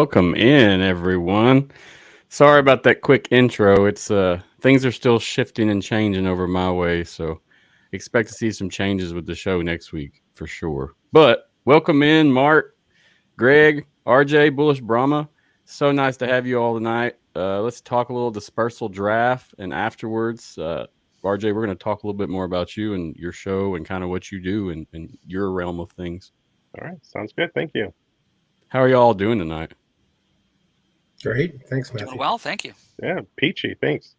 welcome in, everyone. Sorry about that quick intro. It's things are still shifting and changing over my way, so expect to see some changes with the show next week for sure. But welcome in, Mark, Greg, RJ, Bullish Brahma. So nice to have you all tonight. Let's talk a little dispersal draft, and afterwards, RJ, we're going to talk a little bit more about you and your show and kind of what you do and your realm of things. All right. Sounds good. Thank you. How are y'all doing tonight? Great. Thanks, Matthew. Doing well, thank you. Yeah. Peachy. Thanks.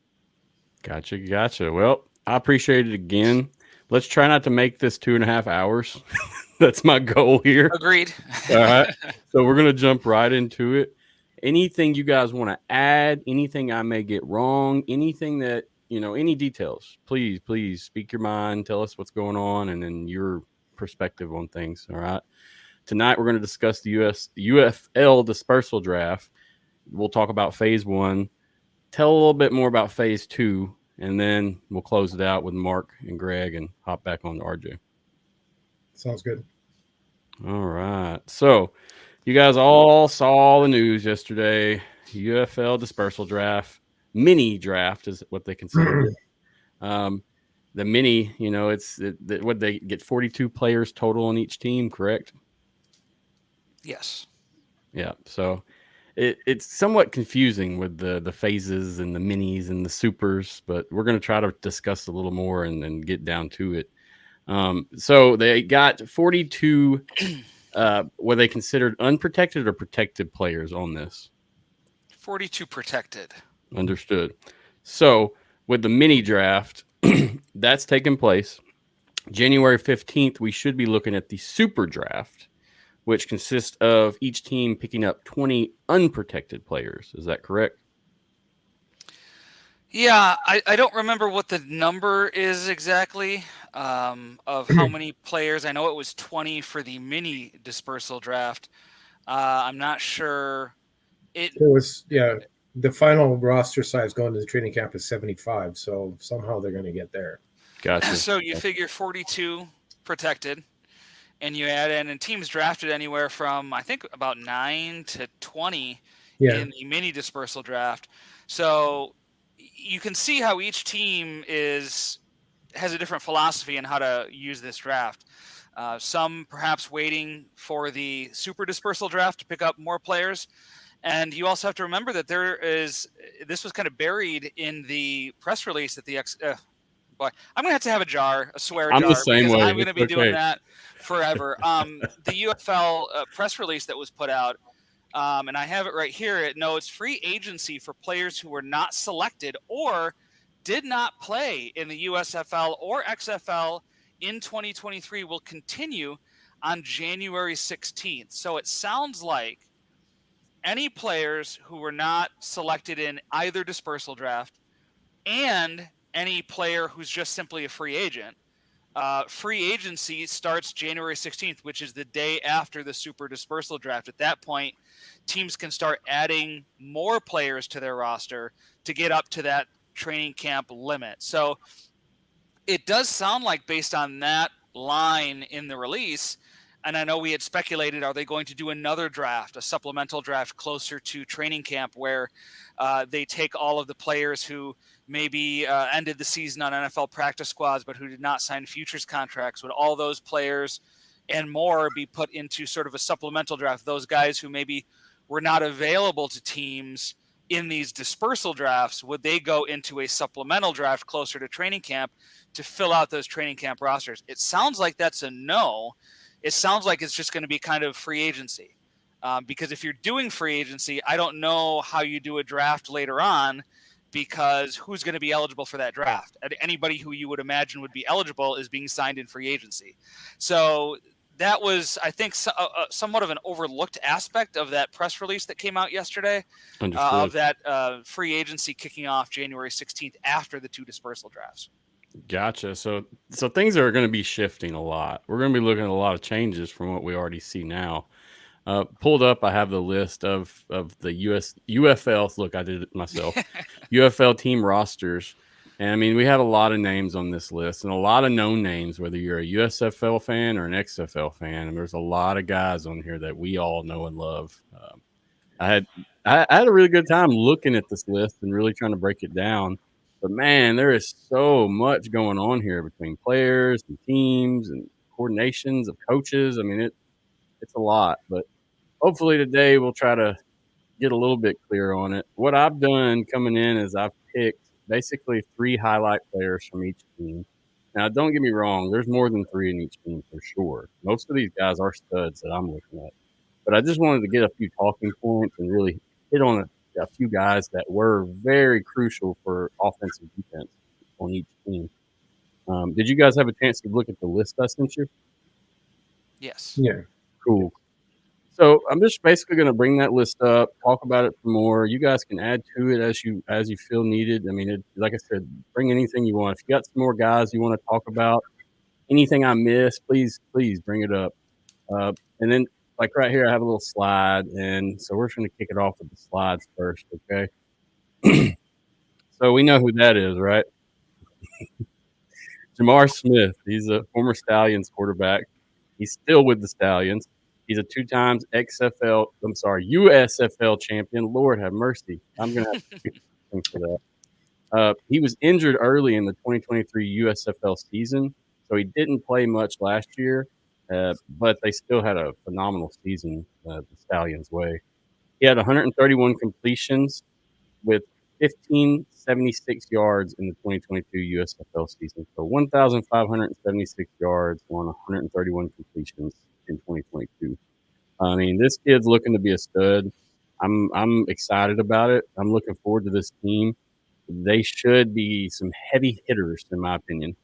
Gotcha. Well, I appreciate it again. Let's try not to make this 2.5 hours. That's my goal here. Agreed. All right. So we're going to jump right into it. Anything you guys want to add, anything I may get wrong, anything that, any details, please speak your mind. Tell us what's going on and then your perspective on things. All right. Tonight, we're going to discuss the UFL dispersal draft. We'll talk about phase 1, tell a little bit more about phase 2, and then we'll close it out with Mark and Greg and hop back on to RJ. Sounds good. All right. So you guys all saw the news yesterday. UFL dispersal draft, mini draft is what they consider it. The mini, what they get 42 players total on each team, correct? Yes. Yeah. So it's somewhat confusing with the phases and the minis and the supers, but we're going to try to discuss a little more and get down to it. So they got 42 what they considered unprotected or protected players on this. 42 protected. Understood. So with the mini draft, that's taking place January 15th. We should be looking at the super draft, which consists of each team picking up 20 unprotected players. Is that correct? Yeah, I don't remember what the number is exactly of how many players. I know it was 20 for the mini dispersal draft. I'm not sure. It was, the final roster size going to the training camp is 75, so somehow they're going to get there. Gotcha. So you figure 42 protected. And you add in, and teams drafted anywhere from, I think, about 9 to 20 in the mini dispersal draft. So you can see how each team has a different philosophy in how to use this draft. Some perhaps waiting for the super dispersal draft to pick up more players. And you also have to remember that this was kind of buried in the press release that boy, I'm going to have a swear jar. I'm the same way. I'm going to be doing that forever. The UFL press release that was put out, and I have it right here. It notes free agency for players who were not selected or did not play in the USFL or XFL in 2023 will continue on January 16th. So it sounds like any players who were not selected in either dispersal draft and any player who's just simply a free agent. Free agency starts January 16th, which is the day after the super dispersal draft. At that point, teams can start adding more players to their roster to get up to that training camp limit. So it does sound like, based on that line in the release, and I know we had speculated, are they going to do another draft, a supplemental draft closer to training camp where they take all of the players who maybe ended the season on NFL practice squads but who did not sign futures contracts? Would all those players and more be put into sort of a supplemental draft? Those guys who maybe were not available to teams in these dispersal drafts, would they go into a supplemental draft closer to training camp to fill out those training camp rosters? It sounds like that's a no. It sounds like it's just going to be kind of free agency. Because if you're doing free agency, I don't know how you do a draft later on, because who's going to be eligible for that draft? Anybody who you would imagine would be eligible is being signed in free agency. So that was, I think, somewhat of an overlooked aspect of that press release that came out yesterday, of that free agency kicking off January 16th after the two dispersal drafts. Gotcha. So things are going to be shifting a lot. We're going to be looking at a lot of changes from what we already see now. Pulled up, I have the list of the UFL. Look, I did it myself. UFL team rosters. And I mean, we have a lot of names on this list and a lot of known names, whether you're a USFL fan or an XFL fan. And there's a lot of guys on here that we all know and love. I had a really good time looking at this list and really trying to break it down. But man, there is so much going on here between players and teams and coordinations of coaches. I mean, it's a lot. But hopefully today we'll try to get a little bit clear on it. What I've done coming in is I've picked basically 3 highlight players from each team. Now, don't get me wrong, there's more than 3 in each team for sure. Most of these guys are studs that I'm looking at. But I just wanted to get a few talking points and really hit on a few guys that were very crucial for offensive defense on each team. Did you guys have a chance to look at the list I sent you? Yes. Yeah. Cool. So I'm just basically going to bring that list up, talk about it some more. You guys can add to it as you feel needed. I mean, like I said, bring anything you want. If you got some more guys you want to talk about, anything I missed, please bring it up. And then, like right here, I have a little slide, and so we're just going to kick it off with the slides first, okay? So we know who that is, right? Jamar Smith. He's a former Stallions quarterback. He's still with the Stallions. He's a 2-time USFL champion. Lord have mercy. I'm going to have to think for that. He was injured early in the 2023 USFL season, so he didn't play much last year, but they still had a phenomenal season the Stallions way. He had 131 completions with 1,576 yards in the 2022 USFL season. So 1,576 yards on 131 completions in 2022. I mean, this kid's looking to be a stud. I'm excited about it. I'm looking forward to this team. They should be some heavy hitters, in my opinion.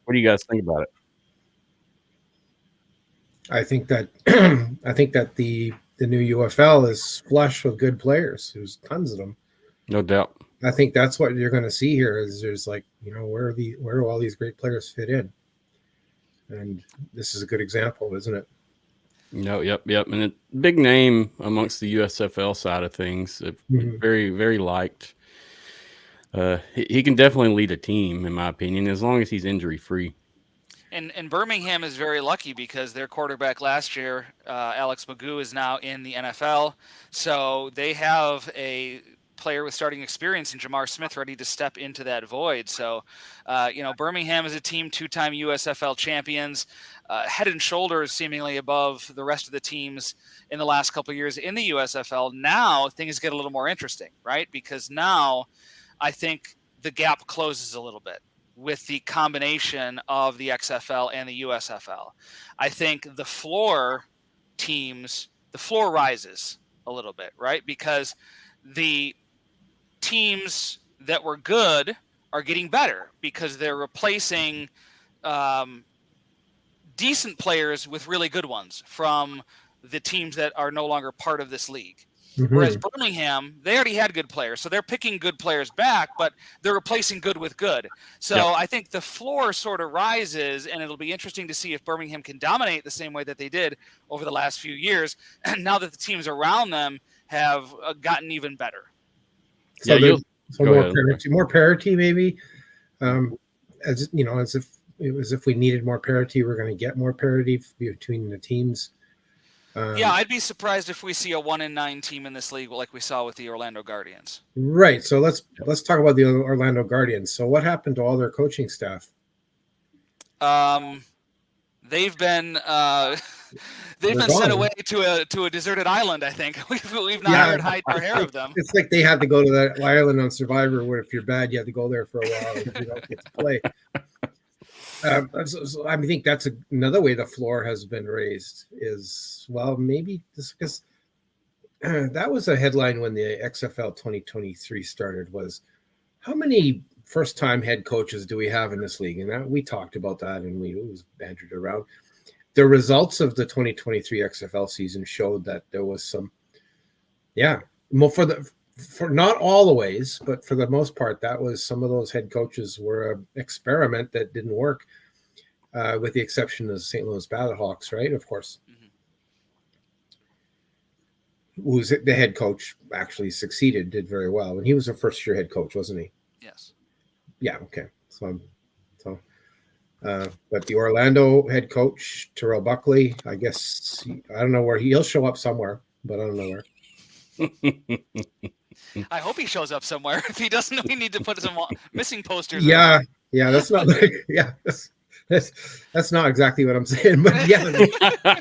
What do you guys think about it? I think that the new UFL is flush with good players. There's tons of them. No doubt. I think that's what you're going to see here. Is there's like, where do all these great players fit in? And this is a good example, isn't it? No, yep. And a big name amongst the USFL side of things. Very, very liked. He can definitely lead a team, in my opinion, as long as he's injury free. And Birmingham is very lucky because their quarterback last year, Alex Magoo, is now in the NFL. So they have a player with starting experience in Jamar Smith ready to step into that void. So, Birmingham is a team, 2-time USFL champions, head and shoulders seemingly above the rest of the teams in the last couple of years in the USFL. Now things get a little more interesting, right? Because now I think the gap closes a little bit with the combination of the XFL and the USFL. I think the floor rises a little bit, right? Because the teams that were good are getting better because they're replacing decent players with really good ones from the teams that are no longer part of this league. Mm-hmm. Whereas Birmingham, they already had good players, so they're picking good players back, but they're replacing good with good. So I think the floor sort of rises, and it'll be interesting to see if Birmingham can dominate the same way that they did over the last few years, and now that the teams around them have gotten even better. So more parity, maybe. As if we needed more parity, we're going to get more parity between the teams. I'd be surprised if we see a 1-9 team in this league like we saw with the Orlando Guardians. Right. So let's talk about the Orlando Guardians. So what happened to all their coaching staff? They've been sent away to a deserted island. I think we've not heard hide or hair of them. It's like they had to go to that island on Survivor, where if you're bad, you have to go there for a while if you don't get to play. So I think that's another way the floor has been raised is, maybe just because that was a headline when the XFL 2023 started was how many first-time head coaches do we have in this league? And we talked about that and it was bantered around. The results of the 2023 XFL season showed that there was some, for not all the ways, but for the most part, that was some of those head coaches were an experiment that didn't work, with the exception of the St. Louis Battlehawks, right? Of course. Mm-hmm. Who's the head coach actually succeeded, did very well. And he was a first-year head coach, wasn't he? Yes. Yeah, okay. But the Orlando head coach, Terrell Buckley, I guess, I don't know where he'll show up somewhere, but I don't know where. I hope he shows up somewhere. If he doesn't, we need to put some missing posters. Yeah, that's not like, that's not exactly what I'm saying, but yeah,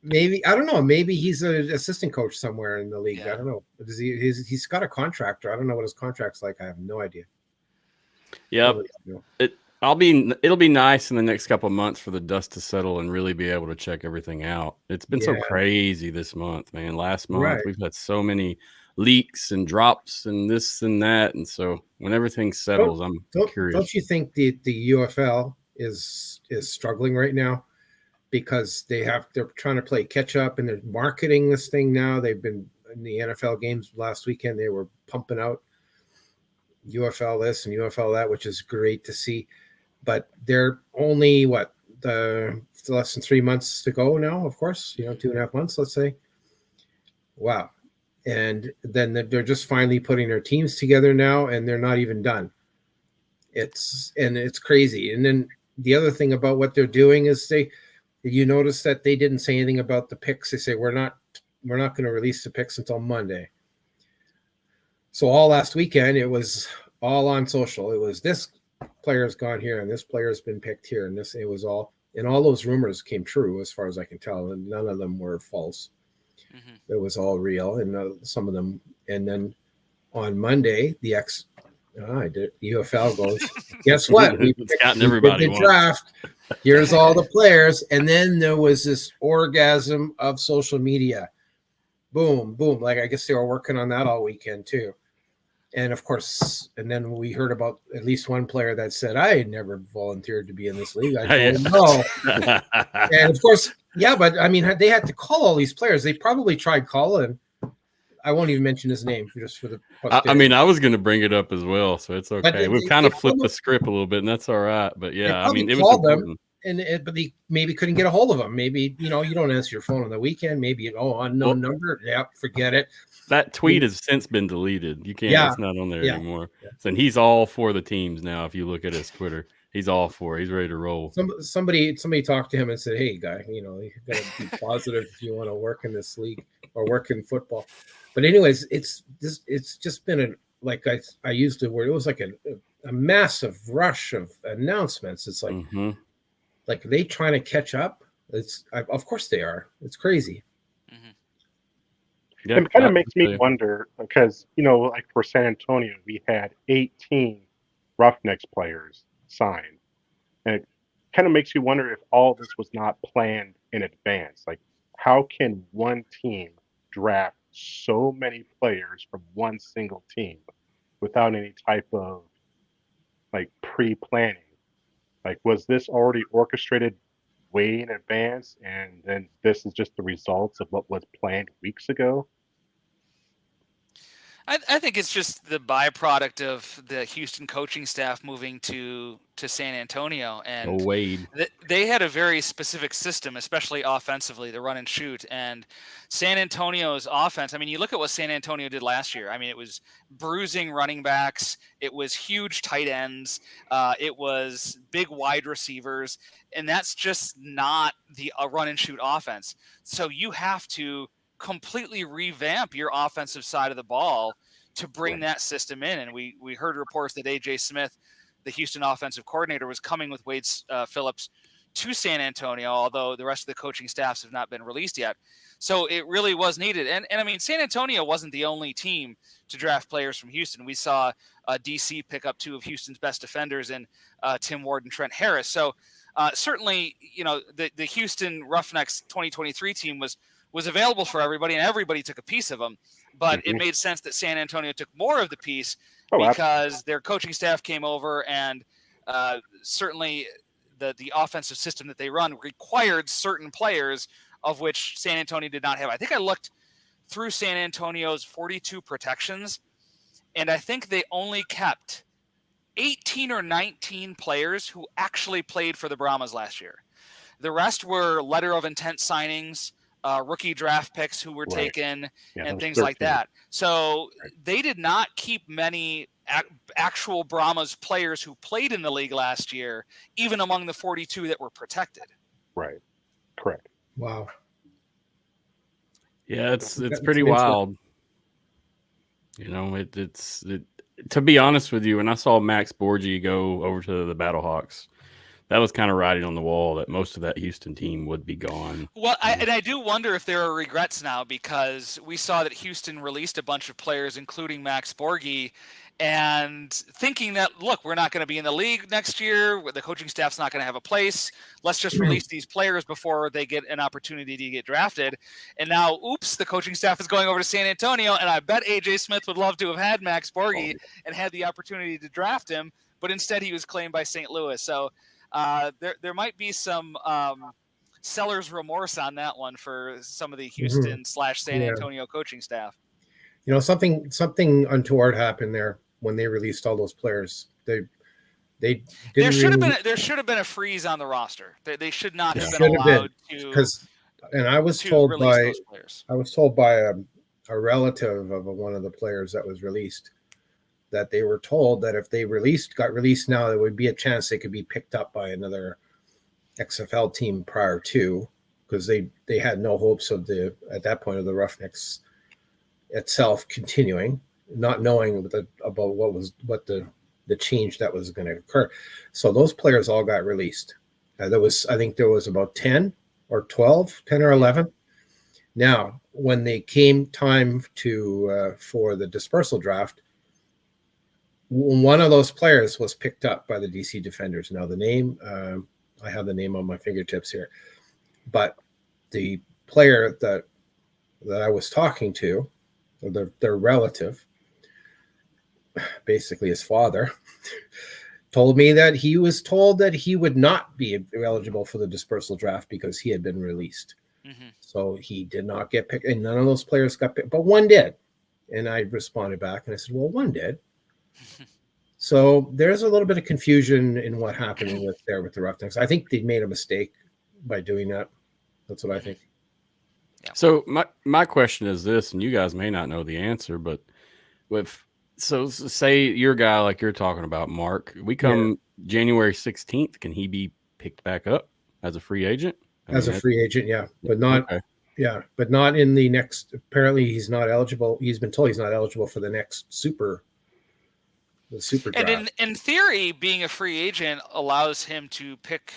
maybe, I don't know, maybe he's an assistant coach somewhere in the league. Yeah. I don't know. He's got a contract, or I don't know what his contract's like. I have no idea. Yep. It'll be nice in the next couple of months for the dust to settle and really be able to check everything out. It's been so crazy this month, man. Last month we've had so many leaks and drops and this and that, and so when everything settles, I'm curious. Don't you think the UFL is struggling right now because they're trying to play catch up and they're marketing this thing now? They've been in the NFL games last weekend. They were pumping out UFL this and UFL that, which is great to see. But they're only less than 3 months to go now, of course, 2.5 months, let's say. Wow. And then they're just finally putting their teams together now, and they're not even done. It's crazy. And then the other thing about what they're doing is you notice that they didn't say anything about the picks. They say we're not going to release the picks until Monday. So all last weekend, it was all on social. It was this player's gone here and this player's been picked here, and it was all, and all those rumors came true as far as I can tell, and none of them were false. It was all real, and some of them. And then on Monday, the UFL goes, guess what? We did the draft. Here's all the players, and then there was this orgasm of social media. Boom, boom! Like, I guess they were working on that all weekend too. And of course, and then we heard about at least one player that said, I had never volunteered to be in this league. I told him no. And of course, yeah, but I mean, they had to call all these players. They probably tried calling. I won't even mention his name just for the posterity. I mean, I was going to bring it up as well, so it's okay. We've kind of flipped the script a little bit, and that's all right. But yeah, I mean, it was important. But they maybe couldn't get a hold of him. Maybe, you don't answer your phone on the weekend. Maybe, unknown number. Yeah, forget it. That tweet has since been deleted. You can't. It's not on there anymore. Yeah. And he's all for the teams now. If you look at his Twitter, he's all for. He's ready to roll. Somebody talked to him and said, "Hey, guy, you got to be positive if you want to work in this league or work in football." But anyways, it's just been I used the word. It was like a massive rush of announcements. It's like like, are they trying to catch up? Of course they are. It's crazy. Yeah, it kind of makes me wonder because, like for San Antonio, we had 18 Roughnecks players signed. And it kind of makes you wonder if all this was not planned in advance. Like, how can one team draft so many players from one single team without any type of, pre-planning? Like, was this already orchestrated way in advance, and then this is just the results of what was planned weeks ago? I think it's just the byproduct of the Houston coaching staff moving to San Antonio, and Wade. They had a very specific system, especially offensively, the run and shoot. And San Antonio's offense, I mean, you look at what San Antonio did last year. I mean, it was bruising running backs, it was huge tight ends, it was big wide receivers, and that's just not a run and shoot offense. So you have to completely revamp your offensive side of the ball to bring that system in. And we heard reports that AJ Smith, the Houston offensive coordinator, was coming with Wade Phillips to San Antonio, although the rest of the coaching staffs have not been released yet. So it really was needed. And I mean, San Antonio wasn't the only team to draft players from Houston. We saw DC pick up two of Houston's best defenders in Tim Ward and Trent Harris. So certainly, the Houston Roughnecks 2023 team was available for everybody, and everybody took a piece of them. But it made sense that San Antonio took more of the piece because their coaching staff came over, and certainly the offensive system that they run required certain players, of which San Antonio did not have. I think I looked through San Antonio's 42 protections, and I think they only kept 18 or 19 players who actually played for the Brahmas last year. The rest were letter of intent signings, rookie draft picks who were taken, and things like that. So they did not keep many actual Brahmas players who played in the league last year, even among the 42 that were protected. Right. Correct. Wow. Yeah, it's pretty wild. You know, it's to be honest with you, when I saw Max Borgi go over to the Battlehawks, that was kind of writing on the wall that most of that Houston team would be gone. Well, I do wonder if there are regrets now, because we saw that Houston released a bunch of players, including Max Borgi, and thinking that, look, we're not going to be in the league next year. The coaching staff's not going to have a place. Let's just release these players before they get an opportunity to get drafted. And now, oops, the coaching staff is going over to San Antonio, and I bet AJ Smith would love to have had Max Borgi and had the opportunity to draft him, but instead he was claimed by St. Louis. So there might be some seller's remorse on that one for some of the Houston / San Antonio coaching staff. You know, something untoward happened there when they released all those players. They didn't. There should have been a freeze on the roster. They should not have been allowed to. Because, and I was told by a relative of one of the players that was released that they were told that if they got released now, there would be a chance they could be picked up by another XFL team prior to, because they had no hopes of at that point of the Roughnecks itself continuing, not knowing about what the change that was going to occur. So those players all got released. I think there was about 10 or 11. Now, when they came time to for the dispersal draft, one of those players was picked up by the DC Defenders. Now the name, I have the name on my fingertips here, but the player that I was talking to, their relative, basically his father, told me that he was told that he would not be eligible for the dispersal draft because he had been released. Mm-hmm. So he did not get picked, and none of those players got picked, but one did. And I responded back and I said, well, one did. So there's a little bit of confusion in what happened with the Roughnecks. I think they made a mistake by doing that. That's what I think. Yeah. So my question is this, and you guys may not know the answer, but say your guy like you're talking about, Mark, we come January 16th, can he be picked back up as a free agent? Free agent, yeah, but not but not in the next. Apparently, he's not eligible. He's been told he's not eligible for the next super draft. And in theory, being a free agent allows him to pick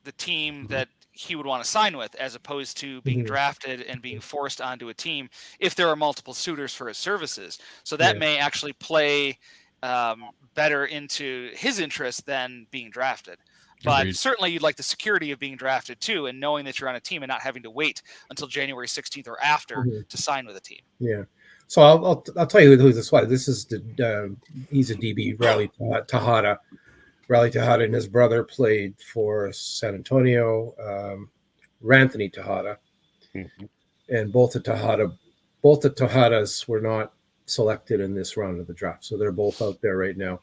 the team that he would want to sign with, as opposed to being drafted and being forced onto a team if there are multiple suitors for his services. So that may actually play better into his interest than being drafted. But Agreed. Certainly you'd like the security of being drafted too, and knowing that you're on a team and not having to wait until January 16th or after to sign with a team. Yeah. So I'll tell you who this was. This is he's a DB, Riley Tejada. Riley Tejada and his brother played for San Antonio, Ranthony Tejada. And both the Tejadas were not selected in this round of the draft. So they're both out there right now.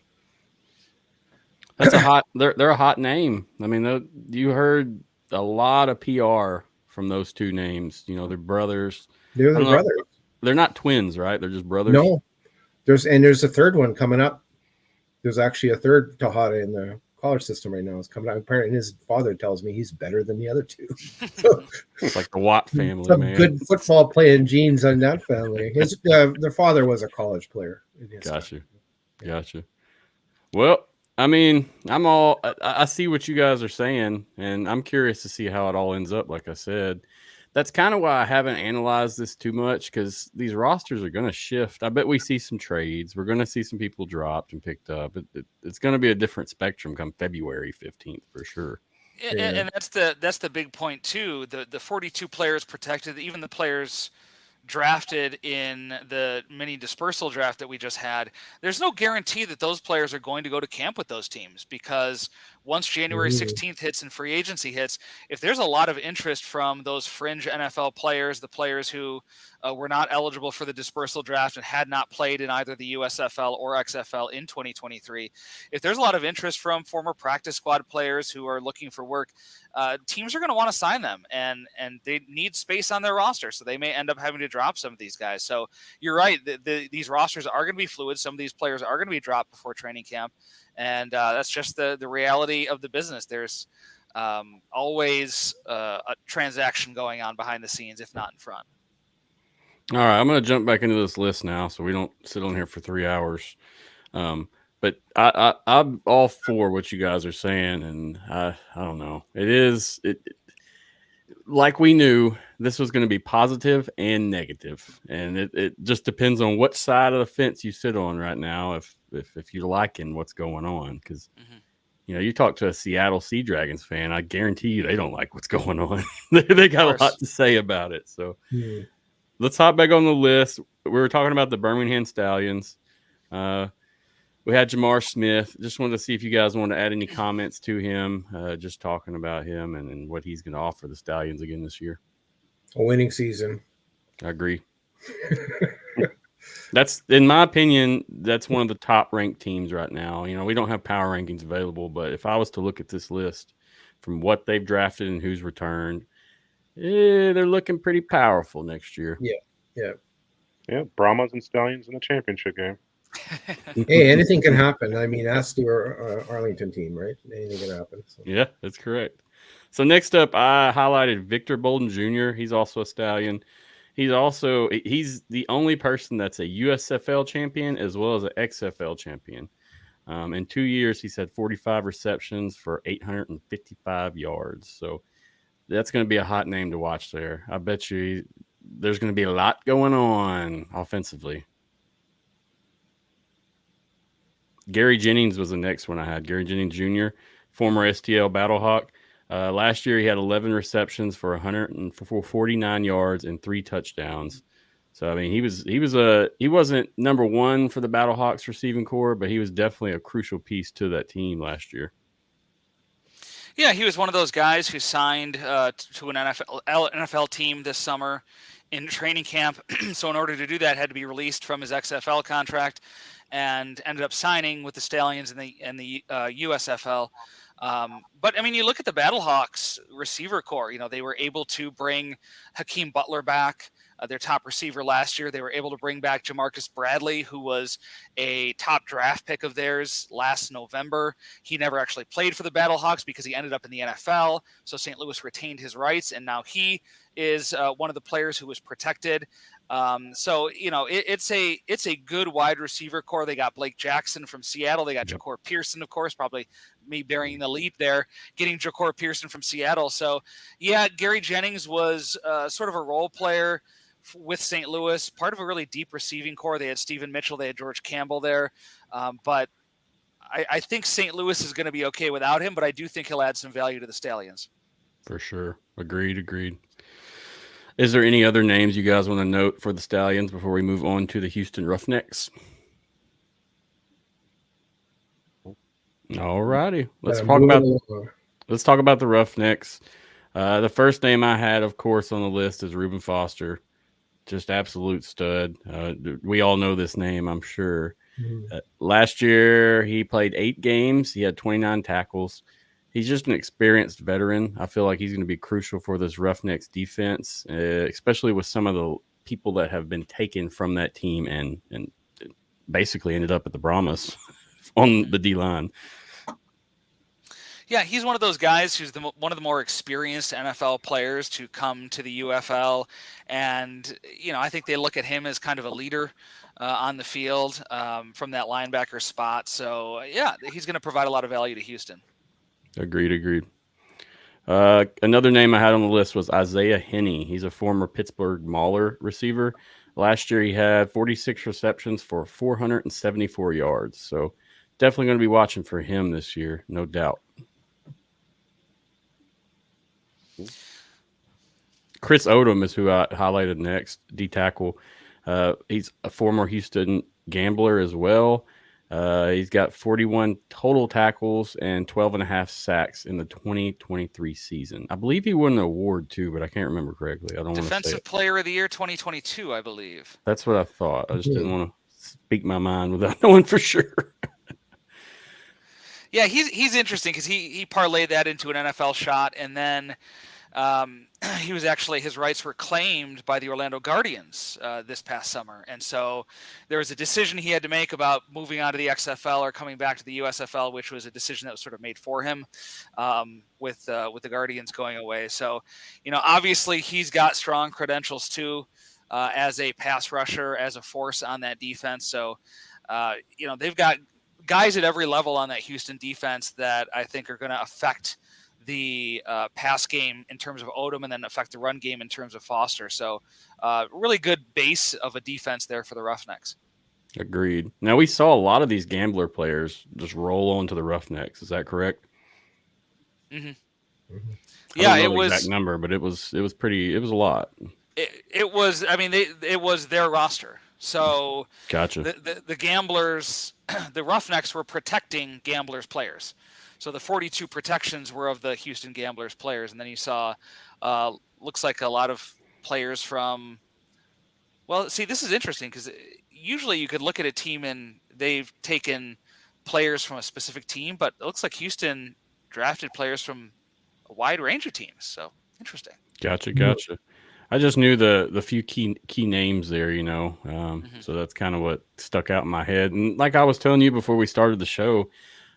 That's they're a hot name. I mean, you heard a lot of PR from those two names. You know, they're brothers. They're the brothers. They're not twins, right? They're just brothers. No, there's a third one coming up. There's actually a third Tejada in the college system right now. It's coming out. Apparently, his father tells me he's better than the other two. It's like the Watt family, some man. Good football playing genes on that family. Their father was a college player. Gotcha. Well, I mean, I see what you guys are saying, and I'm curious to see how it all ends up. Like I said, that's kind of why I haven't analyzed this too much, because these rosters are going to shift. I bet we see some trades. We're going to see some people dropped and picked up. It's going to be a different spectrum come February 15th for sure. And that's the big point too. The 42 players protected, even the players drafted in the mini dispersal draft that we just had, there's no guarantee that those players are going to go to camp with those teams, because once January 16th hits and free agency hits, if there's a lot of interest from those fringe NFL players, the players who were not eligible for the dispersal draft and had not played in either the USFL or XFL in 2023, if there's a lot of interest from former practice squad players who are looking for work, teams are going to want to sign them, and they need space on their roster. So they may end up having to drop some of these guys. So you're right. These rosters are going to be fluid. Some of these players are going to be dropped before training camp. And that's just the reality of the business. There's always a transaction going on behind the scenes, if not in front. All right, I'm going to jump back into this list now so we don't sit on here for 3 hours. But I'm all for what you guys are saying, and I don't know. Like we knew this was going to be positive and negative, and it just depends on what side of the fence you sit on right now. If you're liking what's going on, because you talk to a Seattle Sea Dragons fan, I guarantee you they don't like what's going on. They got a lot to say about it. So let's hop back on the list. We were talking about the Birmingham Stallions. We had Jamar Smith. Just wanted to see if you guys want to add any comments to him, just talking about him and what he's going to offer the Stallions again this year. A winning season. I agree. That's, in my opinion, that's one of the top ranked teams right now. We don't have power rankings available, but if I was to look at this list from what they've drafted and who's returned, they're looking pretty powerful next year. Yeah. Brahmas and Stallions in the championship game. Hey, anything can happen. I mean, ask the Arlington team, right? Anything can happen. So. Yeah, that's correct. So next up, I highlighted Victor Bolden Jr. He's also a Stallion. He's the only person that's a USFL champion as well as an XFL champion. In 2 years, he's had 45 receptions for 855 yards. So that's going to be a hot name to watch there. I bet you there's going to be a lot going on offensively. Gary Jennings was the next one I had. Gary Jennings Jr., former STL Battlehawk. Last year, he had 11 receptions for 149 yards and 3 touchdowns. So, I mean, he wasn't number one for the Battlehawks receiving core, but he was definitely a crucial piece to that team last year. Yeah, he was one of those guys who signed to an NFL team this summer in training camp. So in order to do that, had to be released from his XFL contract and ended up signing with the Stallions and the USFL. But I mean, you look at the Battlehawks receiver core, they were able to bring Hakeem Butler back, their top receiver last year. They were able to bring back Jamarcus Bradley, who was a top draft pick of theirs last November. He never actually played for the Battlehawks because he ended up in the NFL. So St. Louis retained his rights, and now he is one of the players who was protected. So it's a good wide receiver core. They got Blake Jackson from Seattle. They got Ja'Cour Pearson, of course, probably me bearing the leap there, getting Ja'Cour Pearson from Seattle. So yeah, Gary Jennings was sort of a role player with St. Louis, part of a really deep receiving core. They had Stephen Mitchell, they had George Campbell there. But I think St. Louis is going to be okay without him, but I do think he'll add some value to the Stallions. For sure. Agreed. Is there any other names you guys want to note for the Stallions before we move on to the Houston Roughnecks? All righty. Let's talk about the Roughnecks. The first name I had, of course, on the list is Reuben Foster. Just absolute stud. We all know this name, I'm sure. Last year, he played 8 games. He had 29 tackles. He's just an experienced veteran. I feel like he's going to be crucial for this Roughnecks defense, especially with some of the people that have been taken from that team and basically ended up at the Brahmas on the D-line. Yeah, he's one of those guys who's one of the more experienced NFL players to come to the UFL. And, I think they look at him as kind of a leader on the field from that linebacker spot. So, yeah, he's going to provide a lot of value to Houston. Agreed. Another name I had on the list was Isaiah Henney. He's a former Pittsburgh Mauler receiver. Last year, he had 46 receptions for 474 yards. So definitely going to be watching for him this year, no doubt. Chris Odom is who I highlighted next, D-tackle. He's a former Houston Gambler as well. He's got 41 total tackles and 12.5 sacks in the 2023 season. I believe he won an award too, but I can't remember correctly. I don't want to say Defensive Player of the Year 2022, I believe. That's what I thought. I just didn't want to speak my mind without knowing for sure. Yeah, he's interesting because he parlayed that into an NFL shot, and then he was actually, his rights were claimed by the Orlando Guardians this past summer. And so there was a decision he had to make about moving on to the XFL or coming back to the USFL, which was a decision that was sort of made for him with the Guardians going away. So, obviously he's got strong credentials too as a pass rusher, as a force on that defense. So, they've got guys at every level on that Houston defense that I think are going to affect the pass game in terms of Odom and then affect the run game in terms of Foster. So really good base of a defense there for the Roughnecks. Agreed. Now, we saw a lot of these gambler players just roll onto the Roughnecks. Is that correct? Mm-hmm. Mm-hmm. Yeah, it was the exact number, but it was a lot. It was, I mean, it was their roster. So gotcha. The gamblers, the Roughnecks were protecting gamblers players. So the 42 protections were of the Houston Gamblers players. And then you saw, looks like a lot of players from, well, see, this is interesting because usually you could look at a team and they've taken players from a specific team, but it looks like Houston drafted players from a wide range of teams. So interesting. Gotcha. I just knew the few key names there, so that's kind of what stuck out in my head. And like I was telling you before we started the show,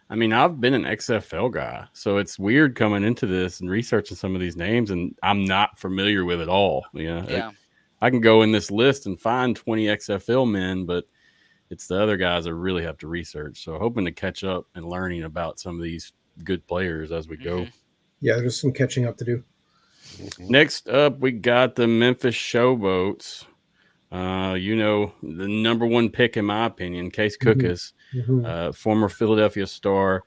I mean, I've been an XFL guy, so it's weird coming into this and researching some of these names, and I'm not familiar with it all. Yeah. I can go in this list and find 20 XFL men, but it's the other guys I really have to research. So hoping to catch up and learning about some of these good players as we go. Yeah, there's some catching up to do. Next up, we got the Memphis Showboats. The number one pick, in my opinion, Case Cookus, former Philadelphia Star,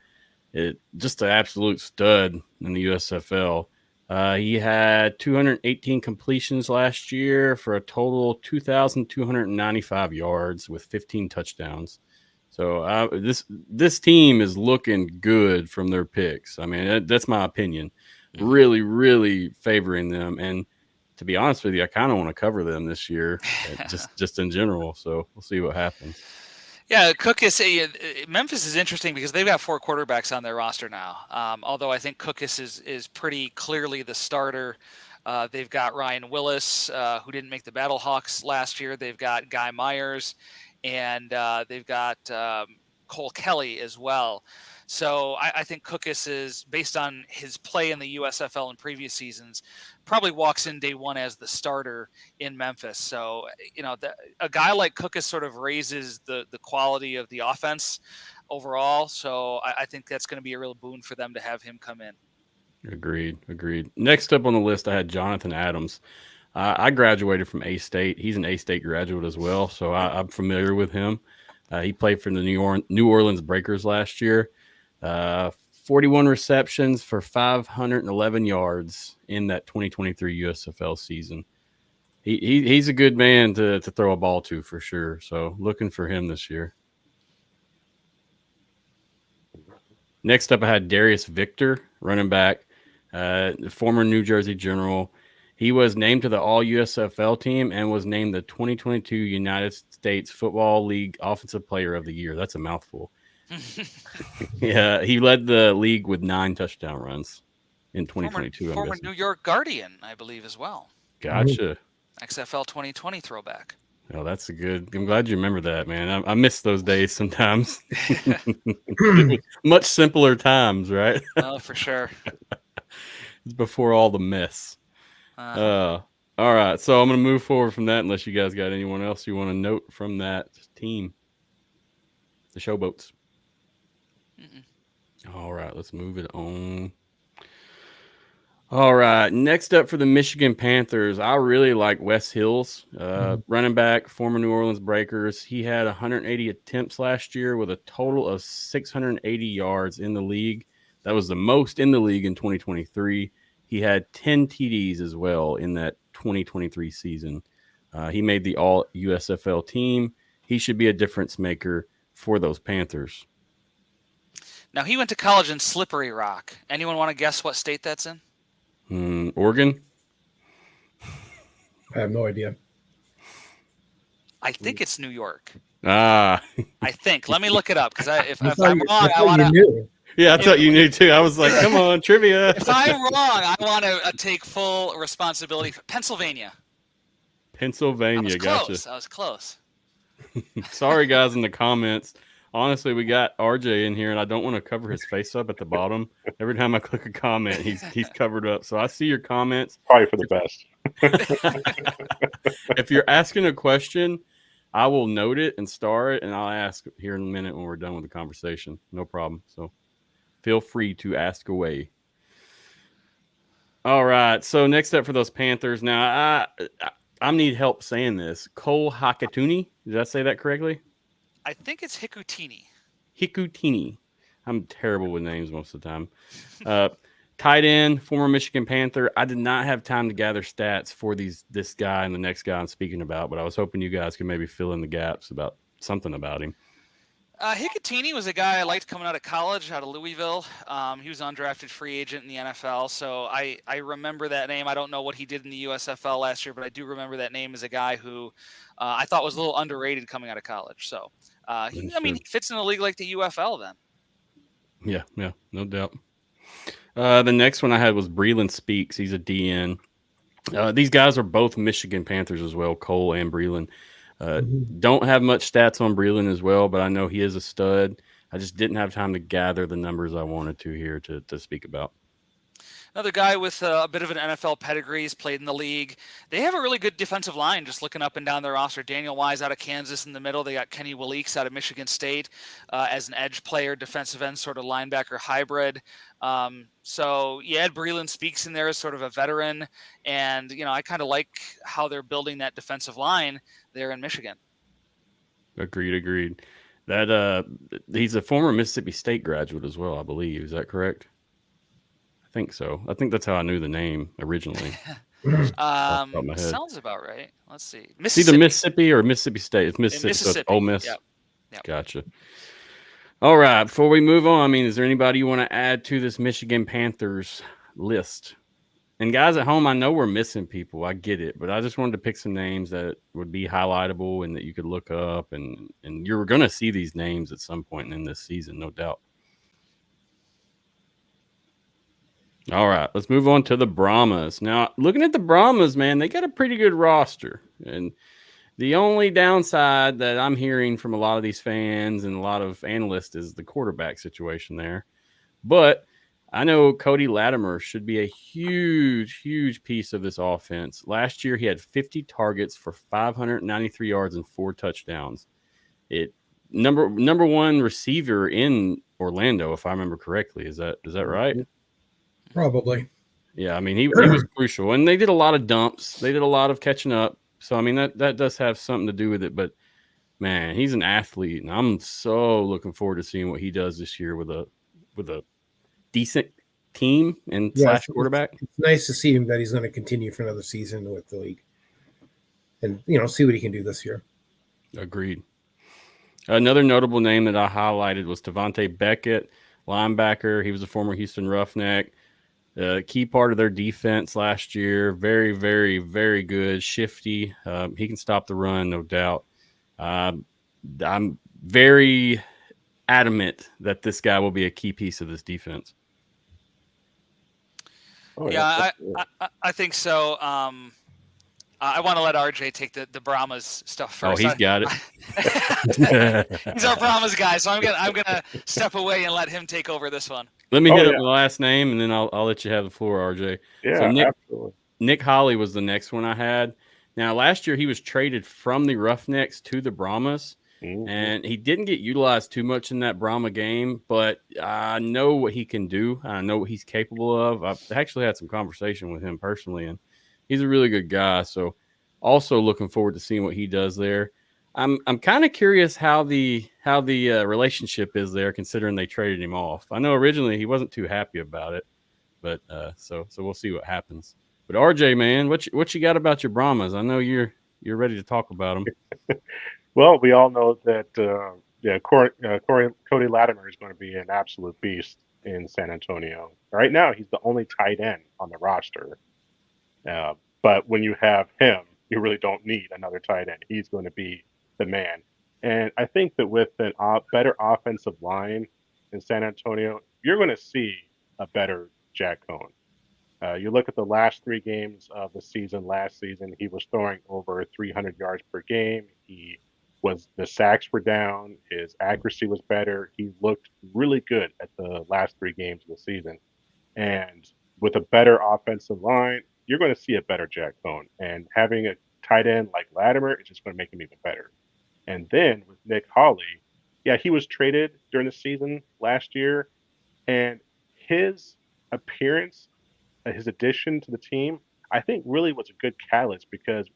just an absolute stud in the USFL. He had 218 completions last year for a total 2,295 yards with 15 touchdowns. So this team is looking good from their picks. I mean, that's my opinion. Really, really favoring them. And to be honest with you, I kind of want to cover them this year, just in general. So we'll see what happens. Yeah, Memphis is interesting because they've got 4 quarterbacks on their roster now. Although I think Cookus is pretty clearly the starter. They've got Ryan Willis, who didn't make the Battlehawks last year. They've got Guy Myers, and they've got Cole Kelly as well. So I think Cookus is, based on his play in the USFL in previous seasons, probably walks in day one as the starter in Memphis. So, a guy like Cookus sort of raises the quality of the offense overall. So I think that's going to be a real boon for them to have him come in. Agreed. Next up on the list, I had Jonathan Adams. I graduated from A-State. He's an A-State graduate as well, so I'm familiar with him. He played for the New Orleans Breakers last year. 41 receptions for 511 yards in that 2023 USFL season. He's a good man to throw a ball to for sure. So looking for him this year. Next up, I had Darius Victor, running back, former New Jersey General. He was named to the All-USFL team and was named the 2022 United States Football League Offensive Player of the Year. That's a mouthful. Yeah, he led the league with 9 touchdown runs in 2022. Former New York Guardian, I believe, as well. Gotcha. XFL 2020 throwback. Oh, that's a good. I'm glad you remember that, man. I miss those days sometimes. Much simpler times, right? Oh, for sure. It's before all the mess. All right, so I'm going to move forward from that unless you guys got anyone else you want to note from that team. The Showboats. All right, let's move it on. All right, next up for the Michigan Panthers, I really like Wes Hills, running back, former New Orleans Breakers. He had 180 attempts last year with a total of 680 yards in the league. That was the most in the league in 2023. He had 10 TDs as well in that 2023 season. He made the All-USFL team. He should be a difference maker for those Panthers. Now, he went to college in Slippery Rock. Anyone want to guess what state that's in? Oregon? I have no idea. I think it's New York. I think. Let me look it up, because if I'm wrong, I want to. Yeah, I thought you knew too. I was like, come on, trivia. If I'm wrong, I want to take full responsibility for Pennsylvania. Pennsylvania, gotcha. I was close. Sorry, guys, in the comments. Honestly, we got RJ in here, and I don't want to cover his face up at the bottom. Every time I click a comment, he's covered up. So I see your comments. Probably for the best. If you're asking a question, I will note it and star it, and I'll ask here in a minute when we're done with the conversation. No problem. So feel free to ask away. All right. So next up for those Panthers. Now, I need help saying this. Cole Hakatuni. Did I say that correctly? I think it's Hikutini. Hikutini. I'm terrible with names most of the time. Tight end, former Michigan Panther. I did not have time to gather stats for this guy and the next guy I'm speaking about, but I was hoping you guys could maybe fill in the gaps about something about him. Hikutini was a guy I liked coming out of college, out of Louisville. He was an undrafted free agent in the NFL, so I remember that name. I don't know what he did in the USFL last year, but I do remember that name as a guy who I thought was a little underrated coming out of college. So, he fits in a league like the UFL then. Yeah, no doubt. The next one I had was Breland Speaks. He's a DN. These guys are both Michigan Panthers as well, Cole and Breland. Don't have much stats on Breland as well, but I know he is a stud. I just didn't have time to gather the numbers I wanted to here to speak about. Another guy with a bit of an NFL pedigree. He's played in the league. They have a really good defensive line, just looking up and down their roster. Daniel Wise out of Kansas in the middle. They got Kenny Wilkes out of Michigan State as an edge player, defensive end, sort of linebacker hybrid. So you had Breland Speaks in there as sort of a veteran. And, I kind of like how they're building that defensive line there in Michigan. Agreed. That he's a former Mississippi State graduate as well, I believe. Is that correct? I think so. I think that's how I knew the name originally. Sounds about right. Let's see. Mississippi. It's either Mississippi or Mississippi State. It's Mississippi. So it's Ole Miss. Yep. Gotcha. All right. Before we move on, is there anybody you want to add to this Michigan Panthers list? And guys at home, I know we're missing people. I get it, but I just wanted to pick some names that would be highlightable and that you could look up, and you're going to see these names at some point in this season, no doubt. All right, let's move on to the Brahmas. Now, looking at the Brahmas, man, they got a pretty good roster. And the only downside that I'm hearing from a lot of these fans and a lot of analysts is the quarterback situation there. But I know Cody Latimer should be a huge piece of this offense. Last year, he had 50 targets for 593 yards and 4 touchdowns. Number one receiver in Orlando, if I remember correctly. Is that right? Probably. Yeah, he was crucial. And they did a lot of dumps. They did a lot of catching up. So, that does have something to do with it. But, man, he's an athlete. And I'm so looking forward to seeing what he does this year with a decent team and slash quarterback. It's nice to see him that he's going to continue for another season with the league. And, see what he can do this year. Agreed. Another notable name that I highlighted was Devontae Beckett, linebacker. He was a former Houston Roughneck. Key part of their defense last year. Very, very, very good. Shifty. He can stop the run, no doubt. I'm very adamant that this guy will be a key piece of this defense. Oh, yeah, I think so. I want to let RJ take the Brahmas stuff first. Oh, he's got it. He's our Brahmas guy, so I'm gonna step away and let him take over this one. Let me hit up the last name, and then I'll let you have the floor, RJ. Yeah, so absolutely. Nick Holly was the next one I had. Now, last year he was traded from the Roughnecks to the Brahmas, and he didn't get utilized too much in that Brahma game, but I know what he can do. I know what he's capable of. I've actually had some conversation with him personally, and he's a really good guy. So also looking forward to seeing what he does there. I'm kind of curious how the relationship is there, considering they traded him off. I know originally he wasn't too happy about it, but so we'll see what happens. But RJ, man, what you got about your Brahmas? I know you're ready to talk about them. Well, we all know that Cody Latimer is going to be an absolute beast in San Antonio. Right now, he's the only tight end on the roster. But when you have him, you really don't need another tight end. He's going to be the man. And I think that with a better offensive line in San Antonio, you're going to see a better Jack Cohn. You look at the last 3 games of the season. Last season, he was throwing over 300 yards per game. The sacks were down. His accuracy was better. He looked really good at the last 3 games of the season. And with a better offensive line, you're going to see a better Jack Cohn. And having a tight end like Latimer is just going to make him even better. And then with Nick Hawley, yeah, he was traded during the season last year, and his appearance, his addition to the team, I think really was a good catalyst because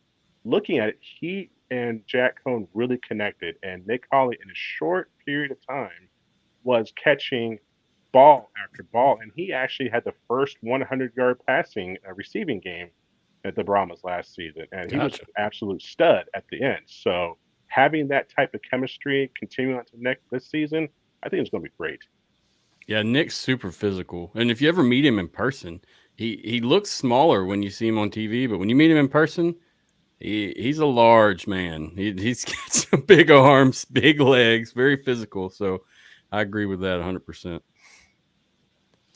looking at it, he and Jack Cohn really connected, and Nick Hawley in a short period of time was catching ball after ball, and he actually had the first 100-yard passing receiving game at the Brahmas last season, and he was an absolute stud at the end. So having that type of chemistry continuing on to this season, I think it's going to be great. Yeah, Nick's super physical, and if you ever meet him in person, he looks smaller when you see him on TV, but when you meet him in person, he's a large man. He's got some big arms, big legs, very physical. So I agree with that 100%.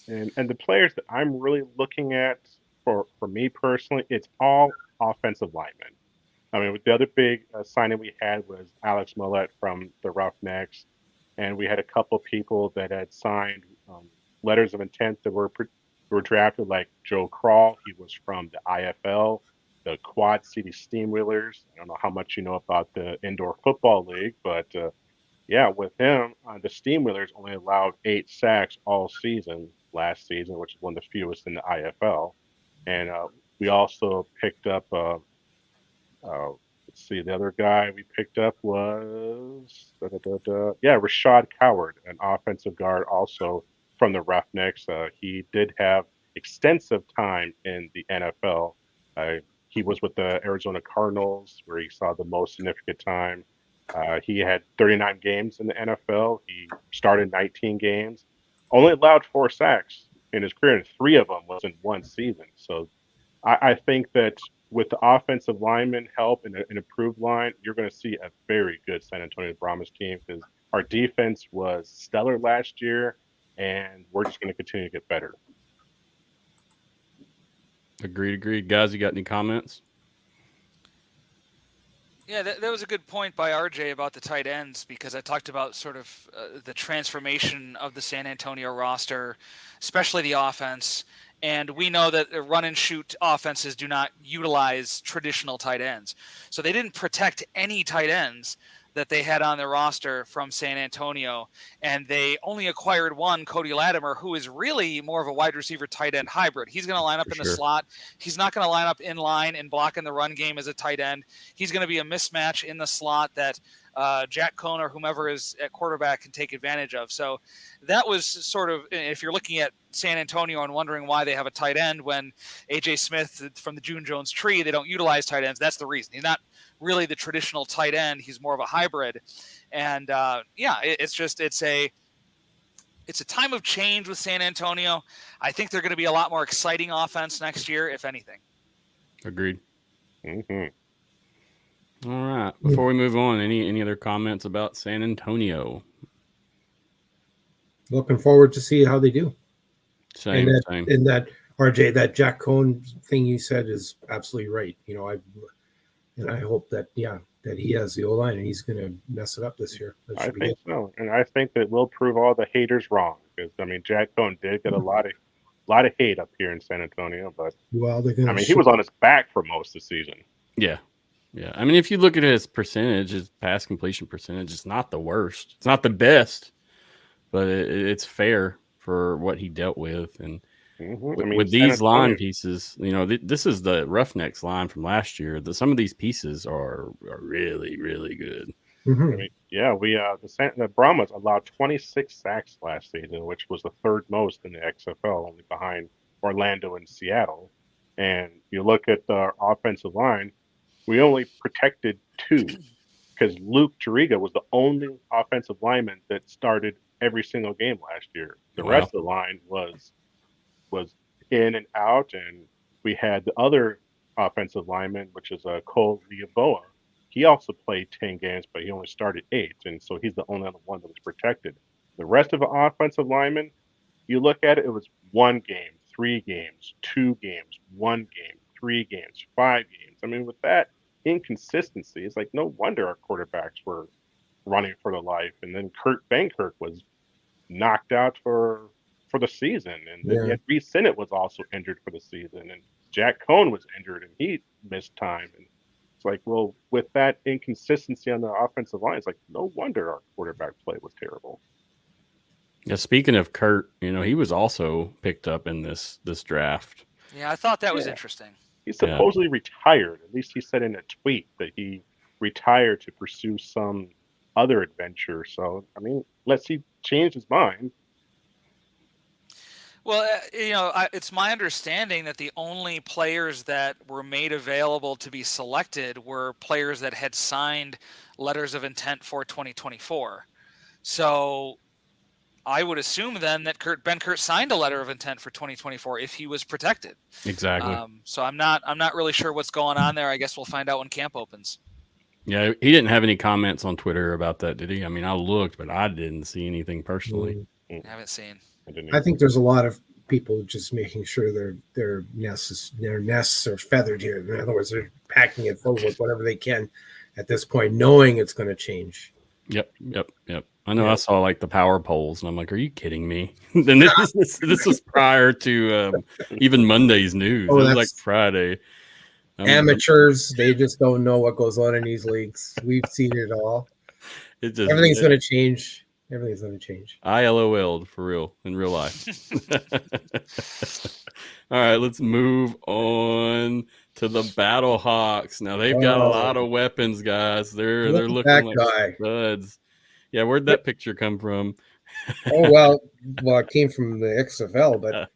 And the players that I'm really looking at for me personally, it's all offensive linemen. I mean, the other big signing we had was Alex Millett from the Roughnecks, and we had a couple people that had signed letters of intent that were drafted, like Joe Crawl. He was from the IFL, the Quad City Steamwheelers. I don't know how much you know about the Indoor Football League, but yeah, with him, the Steamwheelers only allowed 8 sacks all season last season, which is one of the fewest in the IFL. And we also picked up let's see, the other guy we picked up was Rashad Coward, an offensive guard also from the Roughnecks. He did have extensive time in the NFL. He was with the Arizona Cardinals, where he saw the most significant time. He had 39 games in the NFL. He started 19 games, only allowed 4 sacks in his career, and 3 of them was in one season. So I think that with the offensive lineman help and an improved line, you're going to see a very good San Antonio Brahmas team, because our defense was stellar last year, and we're just going to continue to get better. Agreed. Guys, you got any comments? Yeah, that was a good point by RJ about the tight ends, because I talked about sort of the transformation of the San Antonio roster, especially the offense. And we know that run and shoot offenses do not utilize traditional tight ends. So they didn't protect any tight ends that they had on their roster from San Antonio. And they only acquired one, Cody Latimer, who is really more of a wide receiver tight end hybrid. He's going to line up in the slot. He's not going to line up in line and block in the run game as a tight end. He's going to be a mismatch in the slot that Jack Cohn or whomever is at quarterback can take advantage of. So that was sort of, if you're looking at San Antonio and wondering why they have a tight end when AJ Smith from the June Jones tree, they don't utilize tight ends. That's the reason. He's not really the traditional tight end. He's more of a hybrid. And it's a time of change with San Antonio. I think they're going to be a lot more exciting offense next year, if anything. Agreed. Mm-hmm. All right. Before we move on, any other comments about San Antonio? Looking forward to see how they do. Same. And that RJ, that Jack Cohn thing you said is absolutely right. You know, I hope that he has the O-line and he's going to mess it up this year. I think so, and I think that we'll prove all the haters wrong, because I mean, Jack Cohn did get a lot of hate up here in San Antonio, but he was on his back for most of the season. Yeah. I mean, if you look at his percentage, his pass completion percentage, it's not the worst. It's not the best, but it's fair for what he dealt with. And with these line pieces, you know, this is the Roughnecks line from last year. Some of these pieces are really, really good. Mm-hmm. I mean, the Brahmas allowed 26 sacks last season, which was the 3rd most in the XFL, only behind Orlando and Seattle. And you look at the offensive line, we only protected 2, because Luke Juriga was the only offensive lineman that started every single game last year. The rest of the line was in and out, and we had the other offensive lineman, which is Cole Liaboa. He also played 10 games, but he only started 8, and so he's the only other one that was protected. The rest of the offensive linemen, You look at it, it was 1 game, 3 games, 2 games, 1 game, 3 games, 5 games. I mean, with that inconsistency, it's like no wonder our quarterbacks were running for their life. And then Kurt Benkirk was knocked out for the season, and then you had Reece Sinnett was also injured for the season, and Jack Cohn was injured and he missed time. And it's like, well, with that inconsistency on the offensive line, it's like no wonder our quarterback play was terrible. Yeah, speaking of Kurt, he was also picked up in this draft. Yeah, I thought that was interesting. He supposedly retired. At least he said in a tweet that he retired to pursue some other adventure. So, I mean, unless he changed his mind. Well, it's my understanding that the only players that were made available to be selected were players that had signed letters of intent for 2024. So I would assume then that Benkert signed a letter of intent for 2024 if he was protected. Exactly. So I'm not really sure what's going on there. I guess we'll find out when camp opens. Yeah, he didn't have any comments on Twitter about that, did he? I mean, I looked, but I didn't see anything personally. I haven't seen. I think there's a lot of people just making sure their nests are feathered here. In other words, they're packing it full with whatever they can at this point, knowing it's going to change. Yep. I know. I saw like the power polls, and I'm like, "Are you kidding me?" Then this was prior to even Monday's news. Oh, it was like Friday. Amateurs, they just don't know what goes on in these leagues. We've seen it all. Everything's going to change. Everything's going to change. ILOL'd for real in real life. All right, let's move on to the Battle Hawks. Now they've got a lot of weapons, guys. They're looking like studs. Yeah, where'd that picture come from? Well, it came from the XFL, but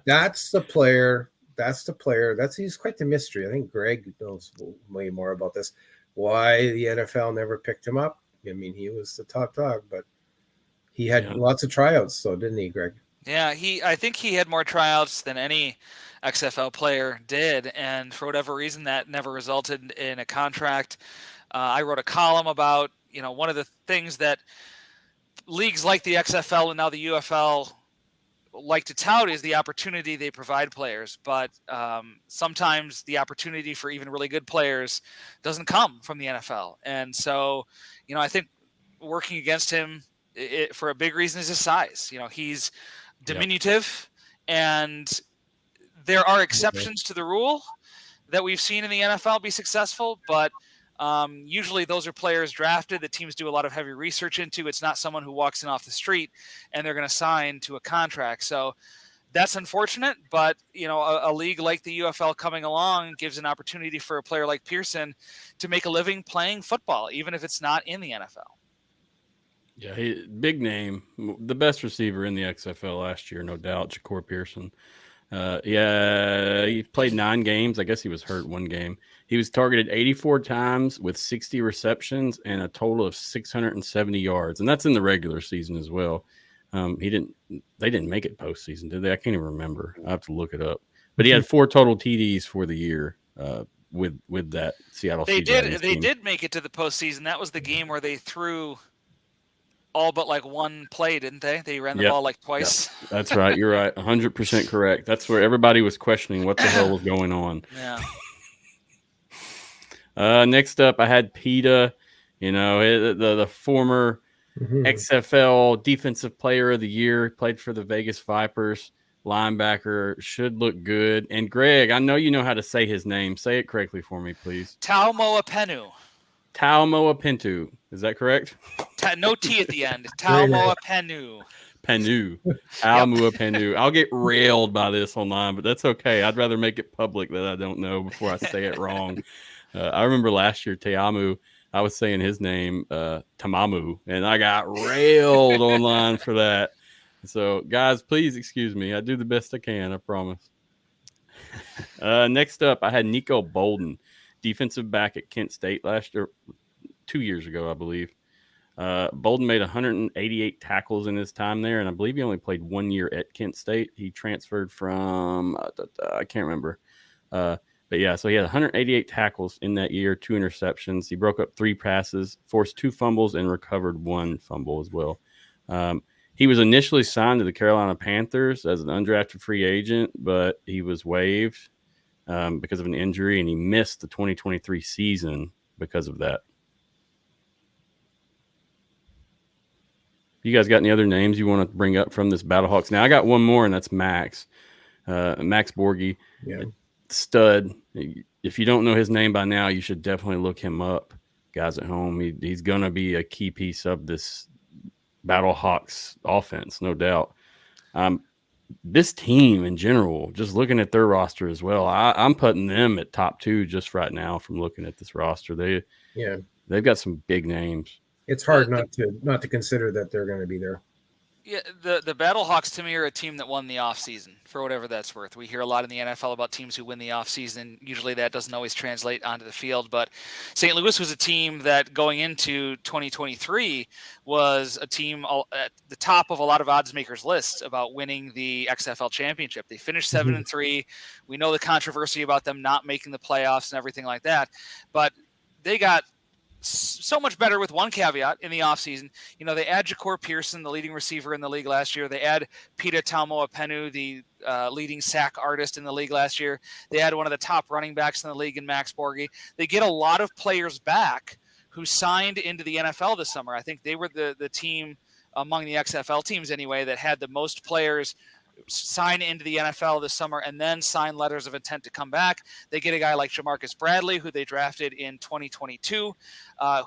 that's the player. He's quite the mystery. I think Greg knows way more about this. Why the NFL never picked him up? I mean, he was the top dog, but he had lots of tryouts, so didn't he, Greg? Yeah, I think he had more tryouts than any XFL player did, and for whatever reason, that never resulted in a contract. I wrote a column about, one of the things that leagues like the XFL and now the UFL like to tout is the opportunity they provide players, but sometimes the opportunity for even really good players doesn't come from the NFL. And so, I think working against him for a big reason is his size. He's diminutive, and there are exceptions to the rule that we've seen in the NFL be successful, but usually those are players drafted that teams do a lot of heavy research into. It's not someone who walks in off the street and they're going to sign to a contract. So that's unfortunate, but a league like the UFL coming along gives an opportunity for a player like Pearson to make a living playing football, even if it's not in the NFL. Yeah, big name, the best receiver in the XFL last year, no doubt, Ja'Cour Pearson. He played 9 games. I guess he was hurt 1 game. He was targeted 84 times with 60 receptions and a total of 670 yards, and that's in the regular season as well. They didn't make it postseason, did they? I can't even remember. I have to look it up. But he had 4 total TDs for the year with that Seattle. They did make it to the postseason. That was the game where they threw all but like 1 play, didn't they? They ran the ball like twice. Yep. That's right. You're right. 100% correct. That's where everybody was questioning what the hell was going on. Yeah. Next up, I had PETA, the former XFL Defensive Player of the Year, played for the Vegas Vipers, linebacker, should look good. And Greg, I know you know how to say his name. Say it correctly for me, please. Taumoapenu. Taumoapenu. Is that correct? No T at the end. Taumoapenu. Taumoapenu. I'll get railed by this online, but that's okay. I'd rather make it public that I don't know before I say it wrong. I remember last year, Teamu, I was saying his name, Tamamu, and I got railed online for that. So, guys, please excuse me. I do the best I can, I promise. Next up, I had Nico Bolden, defensive back at Kent State last year, 2 years ago, I believe. Bolden made 188 tackles in his time there, and I believe he only played 1 year at Kent State. He transferred from, I can't remember. But yeah, so he had 188 tackles in that year, 2 interceptions. He broke up 3 passes, forced 2 fumbles, and recovered 1 fumble as well. He was initially signed to the Carolina Panthers as an undrafted free agent, but he was waived because of an injury, and he missed the 2023 season because of that. You guys got any other names you want to bring up from this Battlehawks? Now, I got one more, and that's Max. Max Borghi. Yeah. Stud. If you don't know his name by now, you should definitely look him up, guys at home. He's going to be a key piece of this Battlehawks offense, no doubt. This team in general, just looking at their roster as well, I'm putting them at top 2 just right now from looking at this roster. They've got some big names. It's hard not to consider that they're going to be there. Yeah, the Battlehawks to me are a team that won the offseason, for whatever that's worth. We hear a lot in the NFL about teams who win the offseason. Usually that doesn't always translate onto the field, but St. Louis was a team that going into 2023 was a team at the top of a lot of odds makers' lists about winning the XFL championship. They finished 7-3. We know the controversy about them not making the playoffs and everything like that, but they got so much better with one caveat in the offseason. You know, they add Ja'Cour Pearson, the leading receiver in the league last year. They add Pita Taumoepenu, the leading sack artist in the league last year. They add one of the top running backs in the league in Max Borghi. They get a lot of players back who signed into the NFL this summer. I think they were the team among the XFL teams anyway that had the most players sign into the NFL this summer and then sign letters of intent to come back. They get a guy like Jamarcus Bradley, who they drafted in 2022,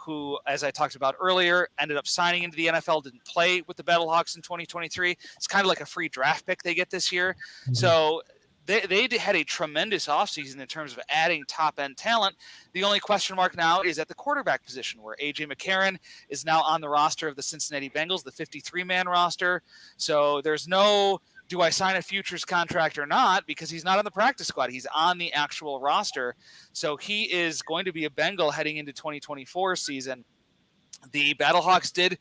who, as I talked about earlier, ended up signing into the NFL, didn't play with the Battlehawks in 2023. It's kind of like a free draft pick they get this year. Mm-hmm. So they had a tremendous offseason in terms of adding top-end talent. The only question mark now is at the quarterback position, where A.J. McCarron is now on the roster of the Cincinnati Bengals, the 53-man roster. So there's no, do I sign a futures contract or not? Because he's not on the practice squad. He's on the actual roster. So he is going to be a Bengal heading into 2024 season. The Battlehawks did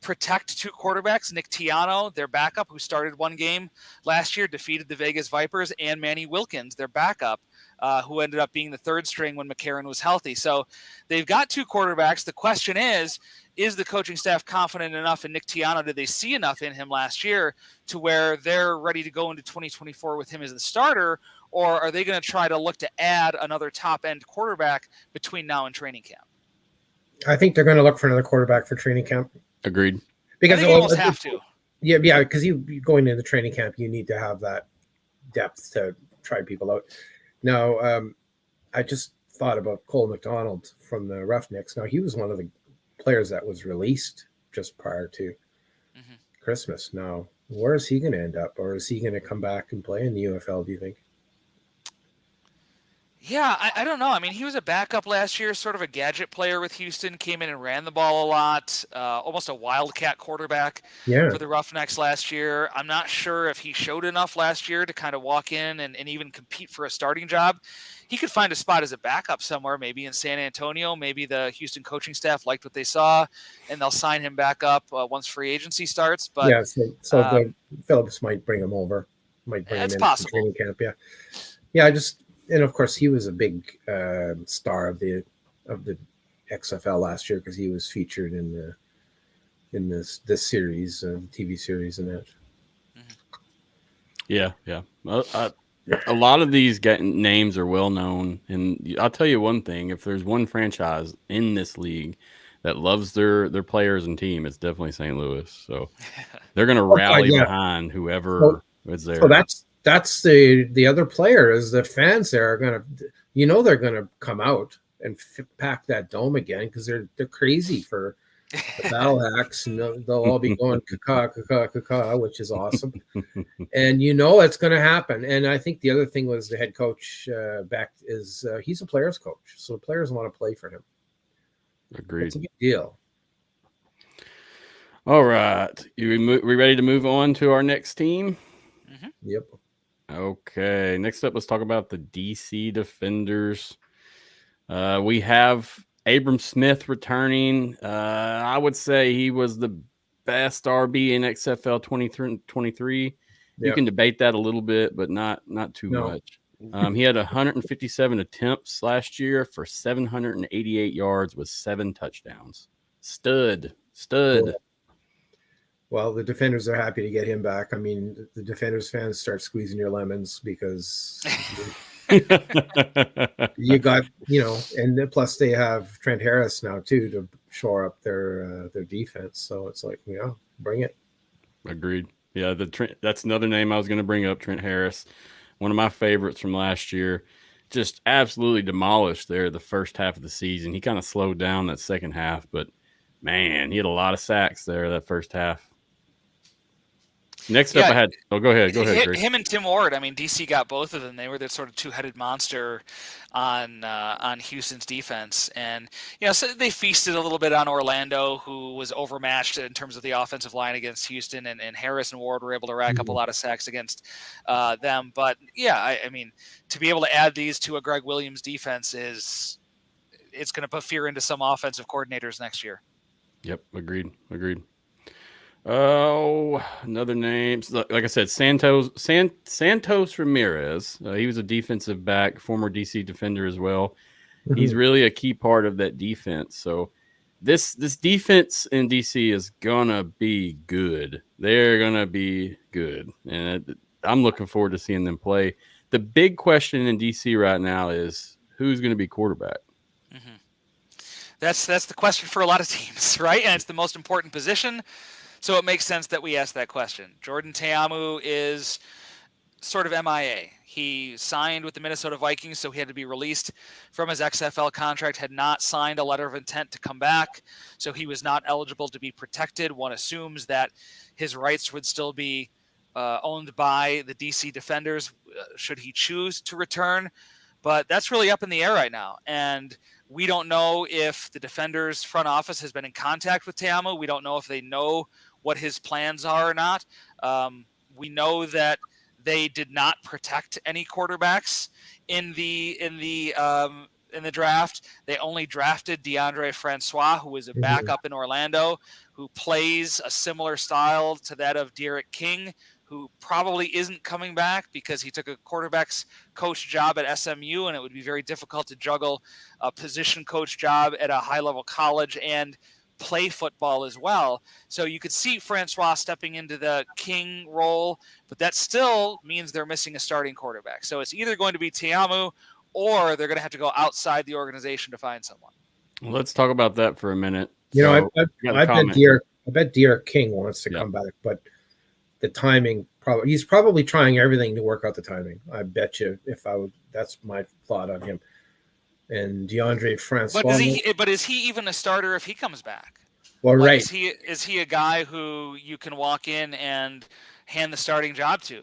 protect 2 quarterbacks, Nick Tiano, their backup, who started one game last year, defeated the Vegas Vipers, and Manny Wilkins, their backup, who ended up being the 3rd string when McCarron was healthy. So they've got 2 quarterbacks. The question is the coaching staff confident enough in Nick Tiano? Did they see enough in him last year to where they're ready to go into 2024 with him as the starter, or are they going to try to look to add another top-end quarterback between now and training camp? I think they're going to look for another quarterback for training camp. Agreed. Because they almost have to. Yeah, because you going into the training camp, you need to have that depth to try people out. Now, I just thought about Cole McDonald from the Roughnecks. Now, he was one of the players that was released just prior to Christmas. Now, where is he going to end up? Or is he going to come back and play in the UFL, do you think? Yeah, I don't know. I mean, he was a backup last year, sort of a gadget player with Houston, came in and ran the ball a lot, almost a wildcat quarterback for the Roughnecks last year. I'm not sure if he showed enough last year to kind of walk in and even compete for a starting job. He could find a spot as a backup somewhere, maybe in San Antonio. Maybe the Houston coaching staff liked what they saw, and they'll sign him back up once free agency starts. But yeah, so Phillips might bring him over, might bring him in possible. Training camp. Yeah. And of course, he was a big star of the XFL last year because he was featured in this series, TV series, and that. Yeah. A lot of these names are well known, and I'll tell you one thing: if there's one franchise in this league that loves their players and team, it's definitely St. Louis. So they're going to rally behind whoever is there. So that's the other player is the fans there are going to, they're going to come out and pack that dome again because they're crazy for the Battle Hacks, and they'll all be going caca, which is awesome. And it's going to happen. And I think the other thing was the head coach back is he's a player's coach, so the players want to play for him. Agreed. It's a big deal. All right, we ready to move on to our next team? Yep. Okay, next up, let's talk about the DC Defenders. We have Abram Smith returning. I would say he was the best RB in XFL 2023. You can debate that a little bit, but not too much. He had 157 attempts last year for 788 yards with 7 touchdowns. Stud. Cool. Well, the Defenders are happy to get him back. I mean, the Defenders fans start squeezing your lemons because you got, and plus they have Trent Harris now too to shore up their defense. So it's like, bring it. Agreed. Yeah, that's another name I was going to bring up, Trent Harris, one of my favorites from last year. Just absolutely demolished there the first half of the season. He kind of slowed down that second half, but man, he had a lot of sacks there that first half. Next up, I had. Oh, go ahead, Greg. Him and Tim Ward. I mean, DC got both of them. They were the sort of two-headed monster on Houston's defense, and so they feasted a little bit on Orlando, who was overmatched in terms of the offensive line against Houston, and Harris and Ward were able to rack up a lot of sacks against them. But I mean, to be able to add these to a Greg Williams defense it's going to put fear into some offensive coordinators next year. Yep, agreed. Oh, another name. Like I said, Santos Ramirez. He was a defensive back, former DC Defender as well. Mm-hmm. He's really a key part of that defense. So this defense in DC is gonna be good. They're gonna be good, and I'm looking forward to seeing them play. The big question in DC right now is who's going to be quarterback. Mm-hmm. That's the question for a lot of teams, right? And it's the most important position. So it makes sense that we ask that question. Jordan Ta'amu is sort of MIA. He signed with the Minnesota Vikings, so he had to be released from his XFL contract, had not signed a letter of intent to come back, so he was not eligible to be protected. One assumes that his rights would still be owned by the DC Defenders should he choose to return. But that's really up in the air right now. And we don't know if the Defenders front office has been in contact with Ta'amu. We don't know if they know what his plans are or not. We know that they did not protect any quarterbacks in the draft. They only drafted DeAndre Francois, who is a backup in Orlando, who plays a similar style to that of Derek King, who probably isn't coming back because he took a quarterback's coach job at SMU, and it would be very difficult to juggle a position coach job at a high-level college and play football as well. So you could see Francois stepping into the King role, but that still means they're missing a starting quarterback. So it's either going to be Ta'amu or they're going to have to go outside the organization to find someone. Well, let's talk about that for a minute. I bet Derek King wants to come back, but the timing he's probably trying everything to work out the timing. I bet you that's my thought on him. And DeAndre Francois. But is he even a starter if he comes back? Well, right. Is he a guy who you can walk in and hand the starting job to?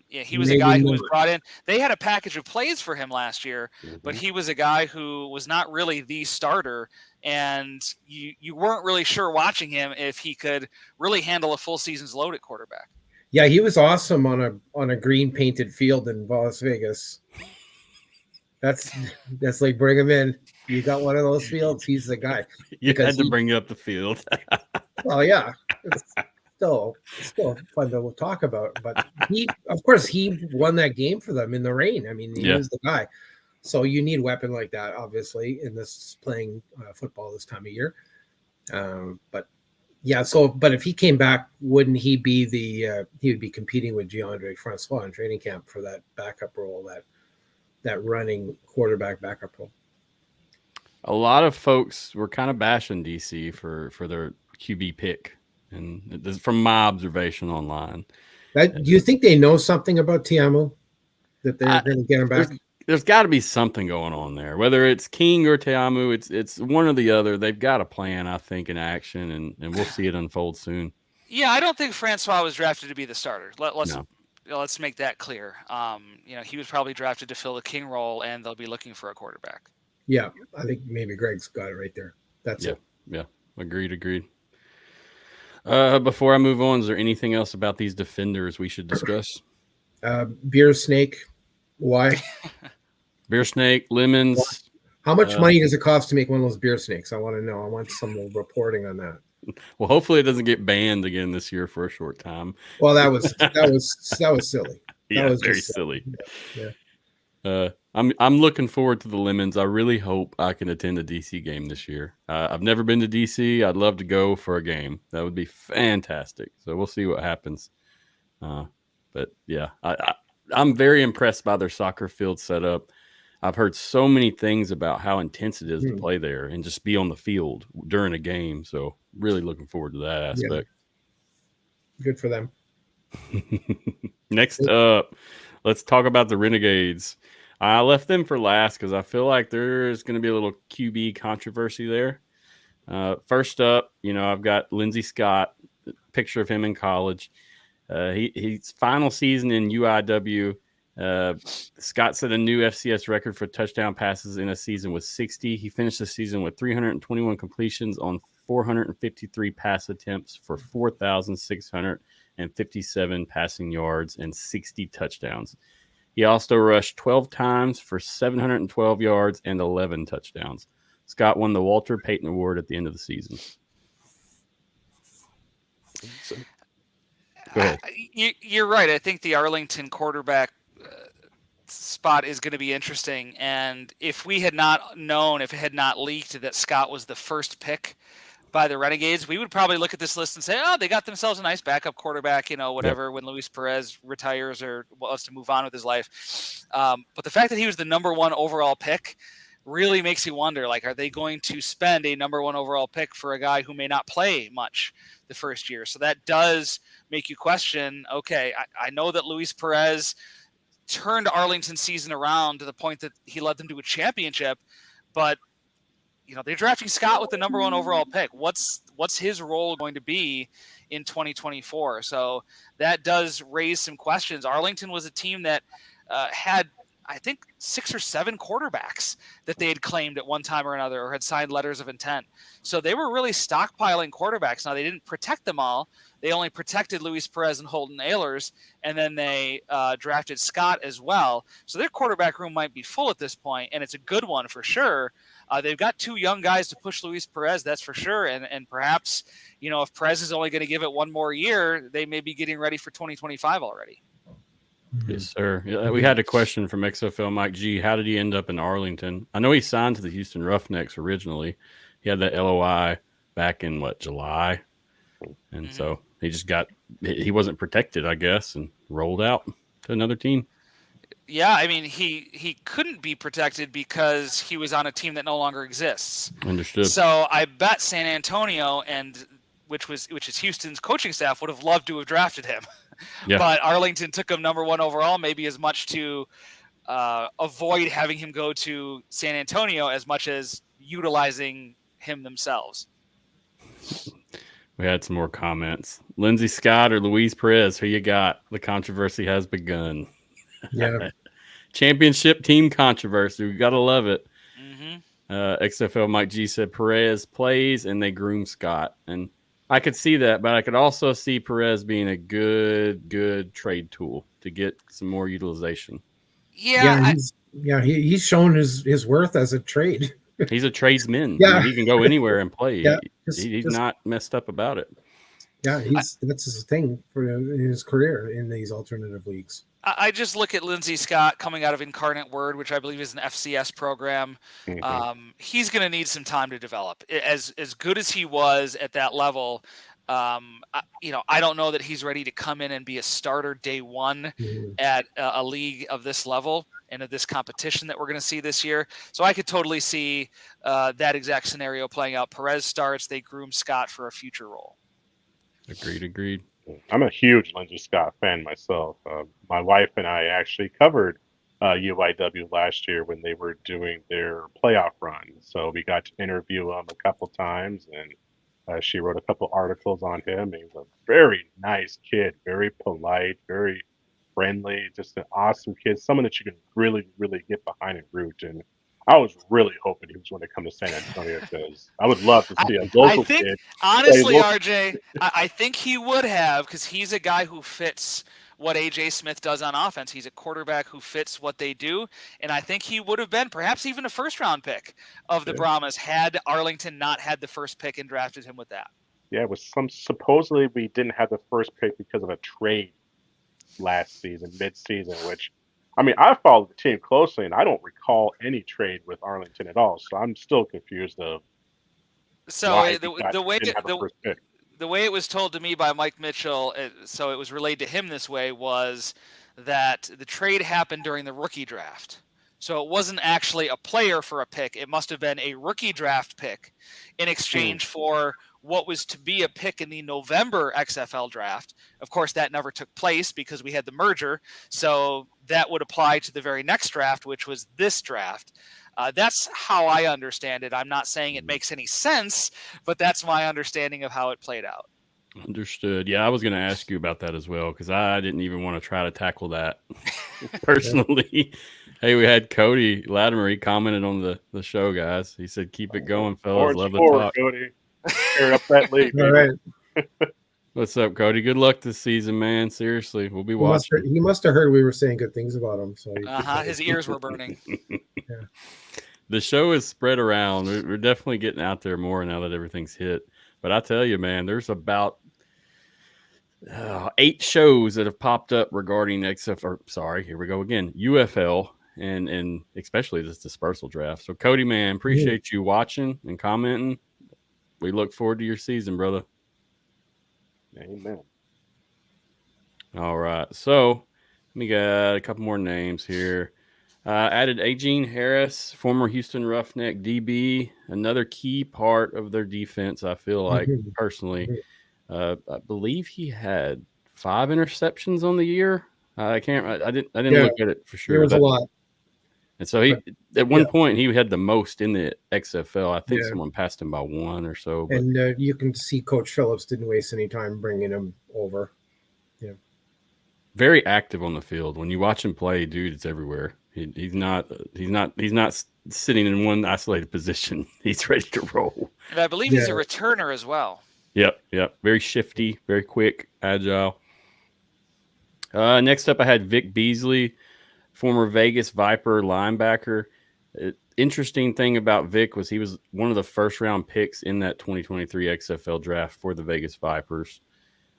He was a guy who was brought in. They had a package of plays for him last year, but he was a guy who was not really the starter, and you weren't really sure watching him if he could really handle a full season's load at quarterback. Yeah, he was awesome on a green painted field in Las Vegas. That's like, bring him in. You got one of those fields, he's the guy. You had to bring up the field. Well, yeah, it's still fun to talk about. But he won that game for them in the rain. I mean, he was the guy. So you need a weapon like that, obviously, in this playing football this time of year. But if he came back, wouldn't he be he would be competing with DeAndre Francois in training camp for that backup role, that running quarterback backup role? A lot of folks were kind of bashing DC for their QB pick, and this is from my observation online. Do you think they know something about Ta'amu that they're going to get him back? There's got to be something going on there, whether it's King or Ta'amu. It's one or the other. They've got a plan, I think, in action, and we'll see it unfold soon. Yeah, I don't think Francois was drafted to be the starter. Let's make that clear. He was probably drafted to fill the King role, and they'll be looking for a quarterback. Yeah, I think maybe Greg's got it right there. That's it. Yeah, agreed. Before I move on, is there anything else about these Defenders we should discuss? Beer Snake, why? Beer Snake, lemons. How much money does it cost to make one of those beer snakes? I want to know. I want some reporting on that. Well, hopefully it doesn't get banned again this year for a short time. Well, that was silly. That was very silly. Yeah. I'm looking forward to the Lemons. I really hope I can attend a DC game this year. I've never been to DC. I'd love to go for a game. That would be fantastic. So we'll see what happens. But yeah, I'm very impressed by their soccer field setup. I've heard so many things about how intense it is to play there and just be on the field during a game. So really looking forward to that aspect. Yeah. Good for them. Next up, let's talk about the Renegades. I left them for last because I feel like there's going to be a little QB controversy there. First up, I've got Lindsey Scott, picture of him in college. His final season in UIW. Scott set a new FCS record for touchdown passes in a season with 60. He finished the season with 321 completions on 453 pass attempts for 4,657 passing yards and 60 touchdowns. He also rushed 12 times for 712 yards and 11 touchdowns. Scott won the Walter Payton Award at the end of the season. Go ahead. You're right. I think the Arlington quarterback spot is going to be interesting. And if we had not known, if it had not leaked that Scott was the first pick by the Renegades, we would probably look at this list and say, oh, they got themselves a nice backup quarterback, whatever, when Luis Perez retires or wants to move on with his life. But the fact that he was the number one overall pick really makes you wonder, are they going to spend a number one overall pick for a guy who may not play much the first year? So that does make you question, okay, I know that Luis Perez turned Arlington's season around to the point that he led them to a championship, but they're drafting Scott with the number one overall pick. What's his role going to be in 2024? So that does raise some questions. Arlington was a team that had, I think, 6 or 7 quarterbacks that they had claimed at one time or another or had signed letters of intent. So they were really stockpiling quarterbacks. Now, they didn't protect them all. They only protected Luis Perez and Holden Ahlers, and then they drafted Scott as well. So their quarterback room might be full at this point, and it's a good one for sure. They've got 2 young guys to push Luis Perez, that's for sure. And perhaps, if Perez is only going to give it one more year, they may be getting ready for 2025 already. Yes, sir. Yeah, we had a question from XFL Mike G. How did he end up in Arlington? I know he signed to the Houston Roughnecks originally. He had that LOI back in, July? And so he wasn't protected, I guess, and rolled out to another team. Yeah, I mean, he couldn't be protected because he was on a team that no longer exists. Understood. So I bet San Antonio, which is Houston's coaching staff, would have loved to have drafted him. Yeah. But Arlington took him number one overall, maybe as much to avoid having him go to San Antonio as much as utilizing him themselves. We had some more comments. Lindsey Scott or Luis Perez, who you got? The controversy has begun. Yeah. Championship team controversy. We got to love it. XFL Mike G said Perez plays and they groom Scott. And I could see that, but I could also see Perez being a good trade tool to get some more utilization. Yeah. He's shown his worth as a trade. He's a tradesman. Yeah. He can go anywhere and play. Yeah, he's not messed up about it. Yeah, that's his thing for his career in these alternative leagues. I just look at Lindsey Scott coming out of Incarnate Word, which I believe is an FCS program. He's going to need some time to develop. As good as he was at that level, I don't know that he's ready to come in and be a starter day one at a league of this level and of this competition that we're going to see this year. So I could totally see that exact scenario playing out. Perez starts, they groom Scott for a future role. Agreed. I'm a huge Lindsey Scott fan myself. My wife and I actually covered UIW last year when they were doing their playoff run. So we got to interview him a couple times, and she wrote a couple articles on him. He was a very nice kid, very polite, very friendly, just an awesome kid, someone that you can really, really get behind and root. And I was really hoping he was going to come to San Antonio because I would love to see a local kid. Honestly, RJ, I think he would have, because he's a guy who fits what A.J. Smith does on offense. He's a quarterback who fits what they do, and I think he would have been perhaps even a first-round pick of the Brahmas had Arlington not had the first pick and drafted him with that. Yeah, it was supposedly we didn't have the first pick because of a trade last season, mid-season, which I mean, I follow the team closely, and I don't recall any trade with Arlington at all. So I'm still confused of So why the we didn't have a first pick. the way it was told to me by Mike Mitchell, so it was relayed to him this way, was that the trade happened during the rookie draft. So it wasn't actually a player for a pick. It must have been a rookie draft pick in exchange for what was to be a pick in the November XFL draft. Of course, that never took place because we had the merger. So that would apply to the very next draft, which was this draft. That's how I understand it. I'm not saying it makes any sense, but that's my understanding of how it played out. Understood. Yeah, I was going to ask you about that as well because I didn't even want to try to tackle that personally. Hey, we had Cody Latimer. He commented on the show, guys. He said, "Keep it going, fellas. Love the talk." Cody. Tear up that lead. All right. What's up, Cody? Good luck this season, man. Seriously, we'll be watching. He must have heard we were saying good things about him. So his ears were burning. Yeah. The show is spread around. We're definitely getting out there more now that everything's hit. But I tell you, man, there's about 8 shows that have popped up regarding here we go again, UFL and especially this dispersal draft. So, Cody, man, appreciate you watching and commenting. We look forward to your season, brother. Amen. All right. So, we got a couple more names here. Added Agene Harris, former Houston Roughneck DB, another key part of their defense, I feel like, personally. I believe he had 5 interceptions on the year. I didn't look at it for sure. There was a lot. And so at one point he had the most in the XFL. I think someone passed him by 1 or so. But. And you can see Coach Phillips didn't waste any time bringing him over. Yeah. Very active on the field. When you watch him play, dude, it's everywhere. He's not sitting in one isolated position. He's ready to roll. And I believe he's a returner as well. Yep. Very shifty, very quick, agile. Next up, I had Vic Beasley, former Vegas Viper linebacker. Interesting thing about Vic was he was one of the first-round picks in that 2023 XFL draft for the Vegas Vipers.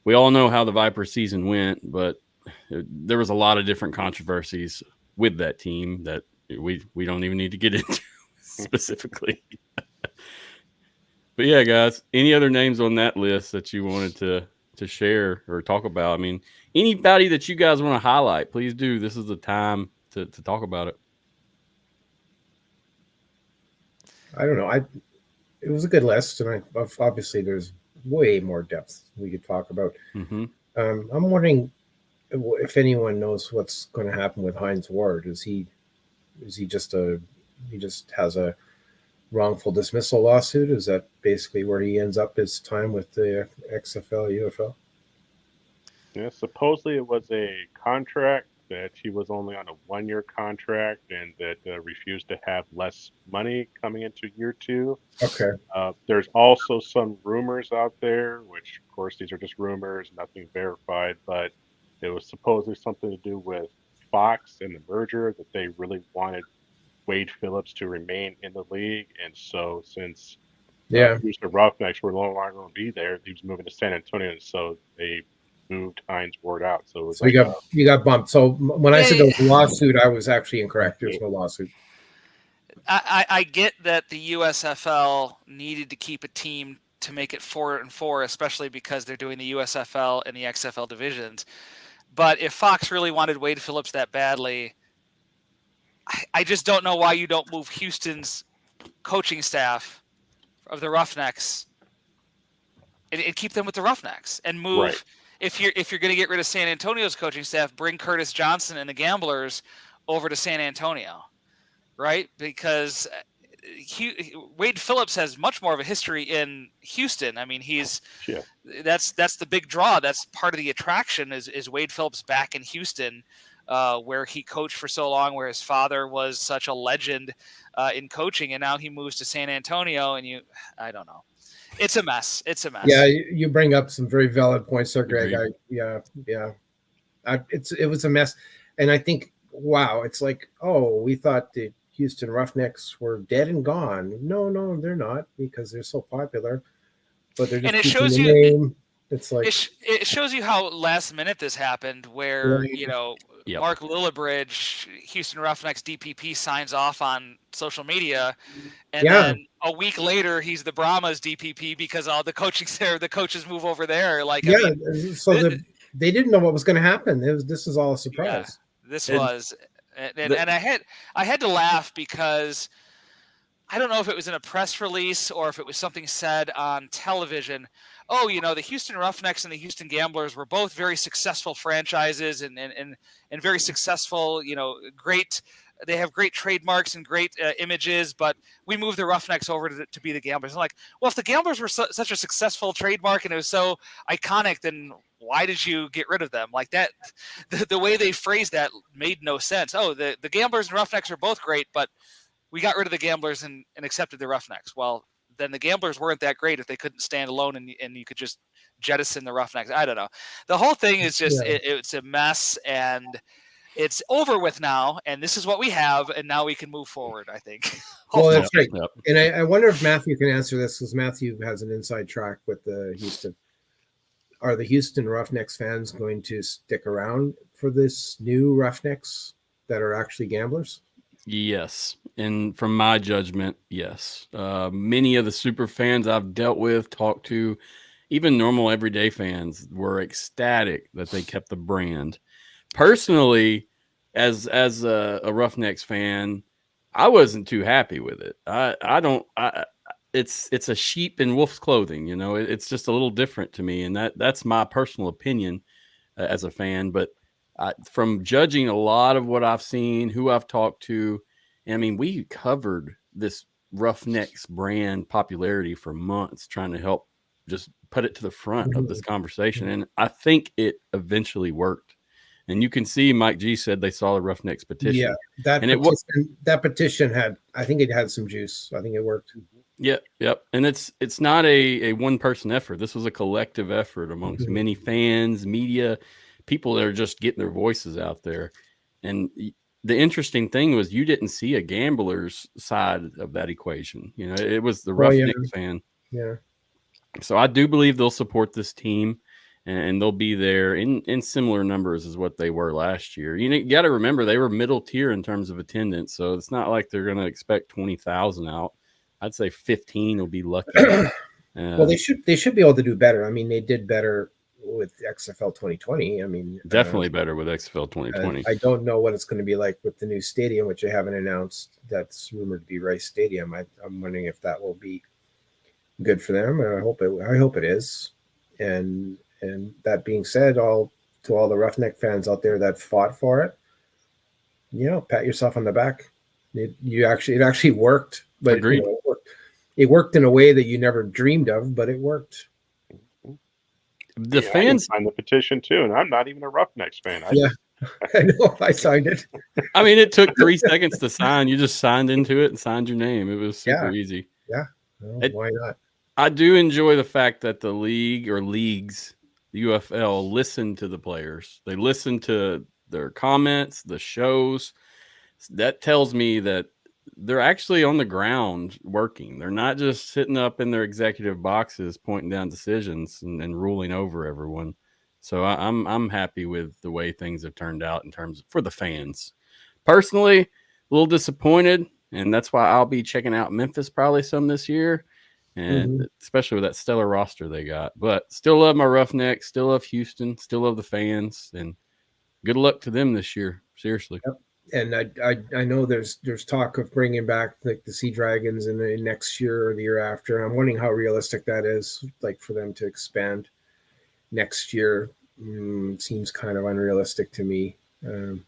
We all know how the Viper season went, but there was a lot of different controversies with that team that we don't even need to get into specifically. But yeah, guys, any other names on that list that you wanted to share or talk about? I mean, anybody that you guys want to highlight, please do. This is the time to talk about it. I don't know. It was a good list, and obviously there's way more depth we could talk about. Mm-hmm. I'm wondering if anyone knows what's going to happen with Hines Ward. Is he just has a wrongful dismissal lawsuit? Is that basically where he ends up his time with the XFL, UFL? Yeah, supposedly it was a contract that he was only on a 1-year contract and that refused to have less money coming into year 2. Okay. There's also some rumors out there, which of course these are just rumors, nothing verified, but it was supposedly something to do with Fox and the merger, that they really wanted Wade Phillips to remain in the league. And so since Houston Roughnecks were no longer going to be there, he was moving to San Antonio, and so they moved Hines Ward out. So it was you got bumped. So when I said there was a lawsuit, I was actually incorrect. There's no lawsuit. I get that the USFL needed to keep a team to make it 4-4, especially because they're doing the USFL and the XFL divisions. But if Fox really wanted Wade Phillips that badly, I just don't know why you don't move Houston's coaching staff of the Roughnecks and keep them with the Roughnecks and move. Right. If you're going to get rid of San Antonio's coaching staff, bring Curtis Johnson and the Gamblers over to San Antonio, right? Because Wade Phillips has much more of a history in Houston. I mean, that's the big draw. That's part of the attraction is Wade Phillips back in Houston, where he coached for so long, where his father was such a legend in coaching, and now he moves to San Antonio, and I don't know. It's a mess. Yeah, you bring up some very valid points there, Greg. It was a mess, and I think, wow, it's like, we thought the Houston Roughnecks were dead and gone. No, they're not, because they're so popular. But they're just, and it shows you. Name. It's like it shows you how last minute this happened, where Yep. Mark Lillibridge, Houston Roughnecks DPP, signs off on social media, and then a week later he's the Brahmas DPP because all the coaches move over there. Like, yeah, I mean, so they didn't know what was going to happen. This is all a surprise. Yeah, this was, and I had to laugh because I don't know if it was in a press release or if it was something said on television. Oh, the Houston Roughnecks and the Houston Gamblers were both very successful franchises and very successful, great. They have great trademarks and great images, but we moved the Roughnecks over to be the Gamblers. I'm like, well, if the Gamblers were such a successful trademark and it was so iconic, then why did you get rid of them? Like that, the way they phrased that made no sense. Oh, the Gamblers and Roughnecks are both great, but we got rid of the Gamblers and accepted the Roughnecks. Well, then the Gamblers weren't that great if they couldn't stand alone and you could just jettison the Roughnecks. I don't know. The whole thing is just, it's a mess, and it's over with now. And this is what we have. And now we can move forward, I think. Well, that's right. Yep. And I wonder if Matthew can answer this, because Matthew has an inside track with the Houston. Are the Houston Roughnecks fans going to stick around for this new Roughnecks that are actually Gamblers? Yes. And from my judgment, yes. Many of the super fans I've dealt with, talked to, even normal everyday fans, were ecstatic that they kept the brand. Personally, as a Roughnecks fan, I wasn't too happy with it. It's a sheep in wolf's clothing, it's just a little different to me. And that's my personal opinion as a fan. But from judging a lot of what I've seen, who I've talked to, I mean, we covered this Roughnecks brand popularity for months, trying to help just put it to the front of this conversation. And I think it eventually worked. And you can see Mike G said they saw the Roughnecks petition. Yeah, that petition had, I think it had some juice. I think it worked. Yep. And it's not a one-person effort. This was a collective effort amongst many fans, media, people that are just getting their voices out there. And the interesting thing was you didn't see a Gambler's side of that equation. It was the Roughnecks fan. Yeah. So I do believe they'll support this team, and they'll be there in similar numbers as what they were last year. You got to remember they were middle tier in terms of attendance, so it's not like they're going to expect 20,000 out. I'd say 15 will be lucky. Well, they should be able to do better. I mean, they did better with XFL 2020. I mean, definitely better with XFL 2020. I don't know what it's going to be like with the new stadium, which they haven't announced. That's rumored to be Rice Stadium. I'm wondering if that will be good for them. I hope it is. And that being said, to all the Roughneck fans out there that fought for it, pat yourself on the back. It actually worked. But agreed. It worked in a way that you never dreamed of, but it worked. The fans signed the petition too, and I'm not even a Roughnecks fan. I know. I signed it. I mean, it took 3 seconds to sign. You just signed into it and signed your name. It was super easy. Yeah. Well, why not? I do enjoy the fact that the league or leagues, the UFL, listen to the players. They listen to their comments, the shows. That tells me that they're actually on the ground working. They're not just sitting up in their executive boxes pointing down decisions and ruling over everyone. So I'm happy with the way things have turned out in terms of, for the fans. Personally, a little disappointed, and that's why I'll be checking out Memphis probably some this year, and especially with that stellar roster they got. But still love my Roughnecks, still love Houston, still love the fans, and good luck to them this year. Seriously. Yep. And I know there's talk of bringing back like the Sea Dragons in the next year or the year after. I'm wondering how realistic that is, like for them to expand next year. Seems kind of unrealistic to me. And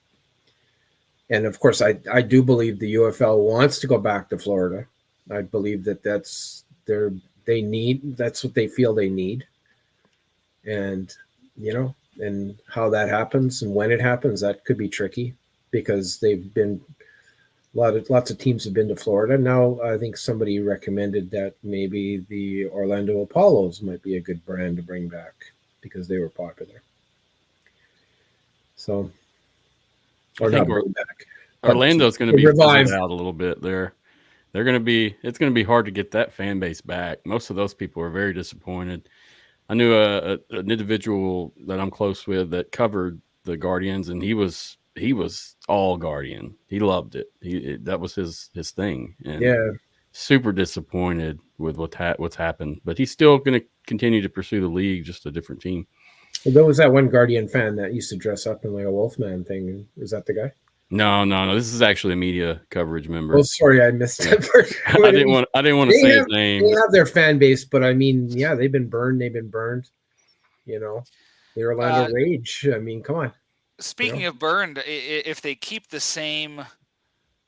of course, I do believe the UFL wants to go back to Florida. I believe that's what they feel they need. And and how that happens and when it happens, that could be tricky. Because they've been lots of teams have been to Florida. Now I think somebody recommended that maybe the Orlando Apollos might be a good brand to bring back because they were popular. So, or not bring back. Orlando's going to be revived out a little bit there. It's going to be hard to get that fan base back. Most of those people are very disappointed. I knew an individual that I'm close with that covered the Guardians, and he was he was all Guardian. He loved it. That was his thing. And Yeah. super disappointed with what's happened, but he's still going to continue to pursue the league, just a different team. Well, there was that one Guardian fan that used to dress up in like a Wolfman thing. Is that the guy? No. This is actually a media coverage member. Oh, sorry, I missed it. I didn't want to say his name. They have their fan base, but I mean, yeah, they've been burned. You know, the Orlando Rage. I mean, come on. Speaking of burned, if they keep the same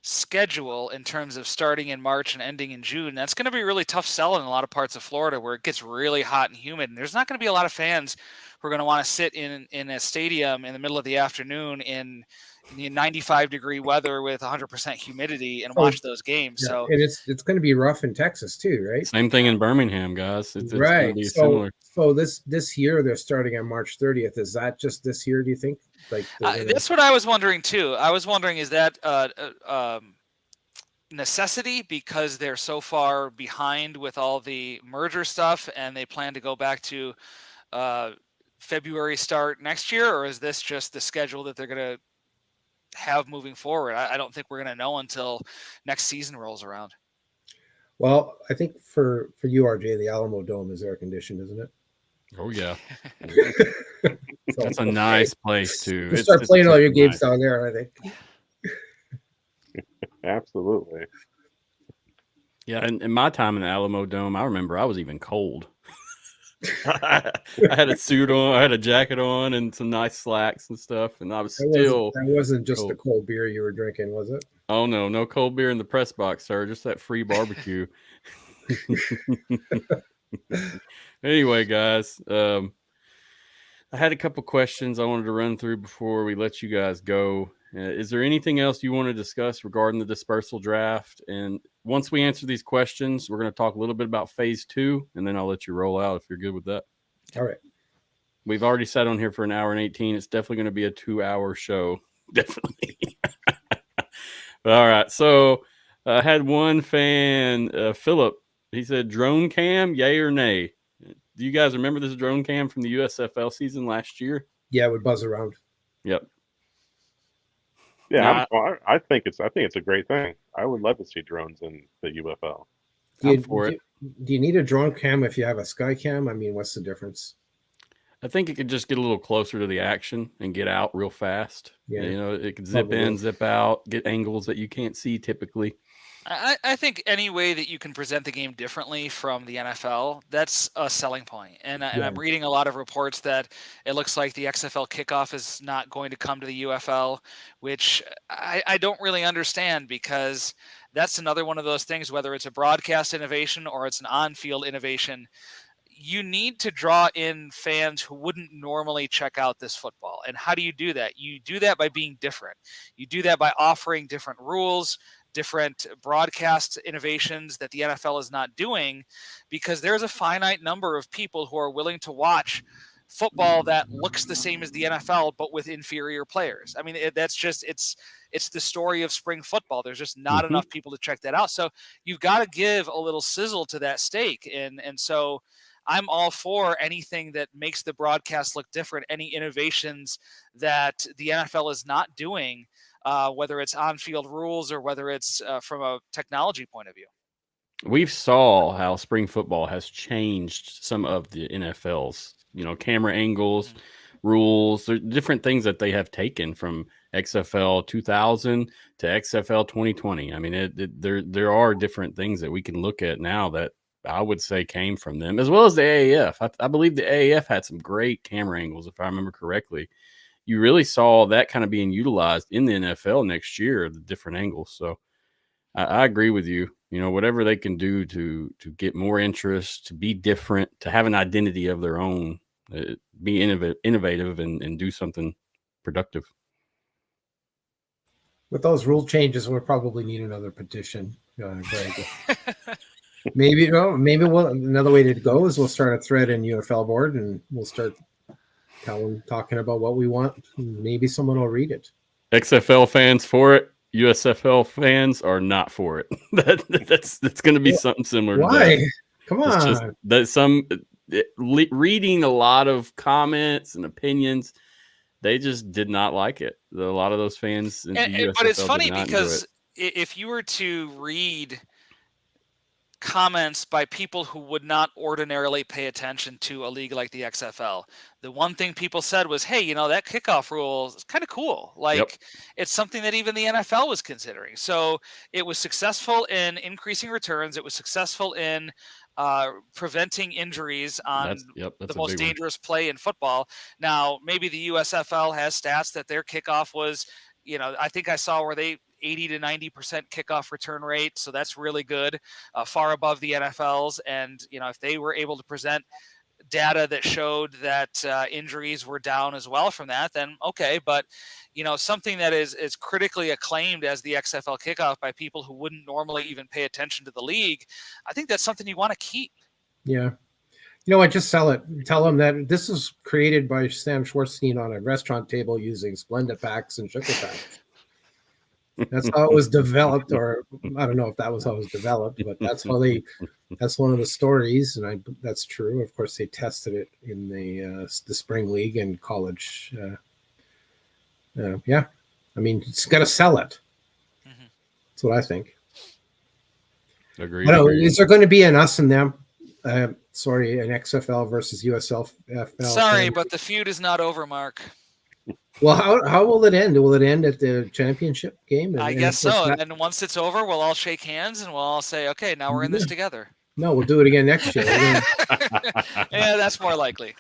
schedule in terms of starting in March and ending in June, that's going to be a really tough sell in a lot of parts of Florida where it gets really hot and humid. And there's not going to be a lot of fans who are going to want to sit in a stadium in the middle of the afternoon in 95-degree weather with 100% humidity and watch those games. Yeah. So and it's going to be rough in Texas too, right? Same thing in Birmingham, guys. It's right. going to be similar. So this year they're starting on March 30th. Is that just this year? Do you think? Like that's what I was wondering too. I was wondering, is that necessity because they're so far behind with all the merger stuff and they plan to go back to February start next year, or is this just the schedule that they're going to have moving forward? I don't think we're going to know until next season rolls around. Well, I think for you, RJ, the Alamo Dome is air conditioned, isn't it? Oh yeah, So, that's a nice place too. You start playing all your games down there, I think. Absolutely. Yeah, and in my time in the Alamo Dome, I remember I was even cold. I had a suit on, I had a jacket on, and some nice slacks and stuff, and I was still. That wasn't just the cold beer you were drinking, was it? Oh no cold beer in the press box, sir. Just that free barbecue. Anyway, guys, I had a couple questions I wanted to run through before we let you guys go. Is there anything else you want to discuss regarding the dispersal draft? And once we answer these questions, we're going to talk a little bit about phase 2, and then I'll let you roll out if you're good with that. All right. We've already sat on here for an hour and 18. It's definitely going to be a 2-hour show. Definitely. All right. So I had one fan, Philip. He said, drone cam, yay or nay? Do you guys remember this drone cam from the USFL season last year? Yeah, it would buzz around. Yep. Yeah, I think it's a great thing. I would love to see drones in the UFL. Do you need a drone cam if you have a sky cam? I mean, what's the difference? I think it could just get a little closer to the action and get out real fast. Yeah. You know, it could zip in, zip out, get angles that you can't see typically. I think any way that you can present the game differently from the NFL, that's a selling point. And I'm reading a lot of reports that it looks like the XFL kickoff is not going to come to the UFL, which I don't really understand, because that's another one of those things, whether it's a broadcast innovation or it's an on-field innovation, you need to draw in fans who wouldn't normally check out this football. And how do you do that? You do that by being different. You do that by offering different rules, different broadcast innovations that the NFL is not doing, because there's a finite number of people who are willing to watch football that looks the same as the NFL, but with inferior players. I mean, that's just, it's the story of spring football. There's just not enough people to check that out. So you've got to give a little sizzle to that steak. And so I'm all for anything that makes the broadcast look different, any innovations that the NFL is not doing, whether it's on-field rules or whether it's from a technology point of view. We've saw how spring football has changed some of the NFL's, camera angles, rules, different things that they have taken from XFL 2000 to XFL 2020. I mean, there are different things that we can look at now that I would say came from them, as well as the AAF. I believe the AAF had some great camera angles, if I remember correctly. You really saw that kind of being utilized in the NFL next year, the different angles. So I agree with you. Whatever they can do to get more interest, to be different, to have an identity of their own, be innovative and do something productive. With those rule changes, we'll probably need another petition. Greg. Maybe another way to go is we'll start a thread in UFL board and we'll start talking about what we want. Maybe someone will read it. XFL fans for it. USFL fans are not for it. That's going to be something similar. Why? To that. Come on. Reading a lot of comments and opinions, they just did not like it. A lot of those fans in the USFL but it's funny did not because enjoy it. if you were to read comments by people who would not ordinarily pay attention to a league like the XFL, the one thing people said was, hey, that kickoff rule is kind of cool. Like, it's something that even the NFL was considering. So it was successful in increasing returns. It was successful in preventing injuries on the most dangerous play in football. Now, maybe the USFL has stats that their kickoff was, I think I saw where they 80 to 90% kickoff return rate. So that's really good, far above the NFL's. And, if they were able to present data that showed that injuries were down as well from that, then okay. But, something that is critically acclaimed as the XFL kickoff by people who wouldn't normally even pay attention to the league, I think that's something you want to keep. Yeah. I just sell it. Tell them that this is created by Sam Schwartzstein on a restaurant table using Splenda packs and sugar packs. That's how it was developed, or I don't know if that was how it was developed, but that's one of the stories, and that's true. Of course, they tested it in the spring league and college. Yeah, I mean, it's got to sell it. Mm-hmm. That's what I think. Agreed. Is there going to be an us and them? An XFL versus USFL. Sorry, but the feud is not over, Mark. Well, how will it end? Will it end at the championship game? I guess so. And then once it's over, we'll all shake hands and we'll all say, okay, now we're in this together. No, we'll do it again next year. Yeah, that's more likely.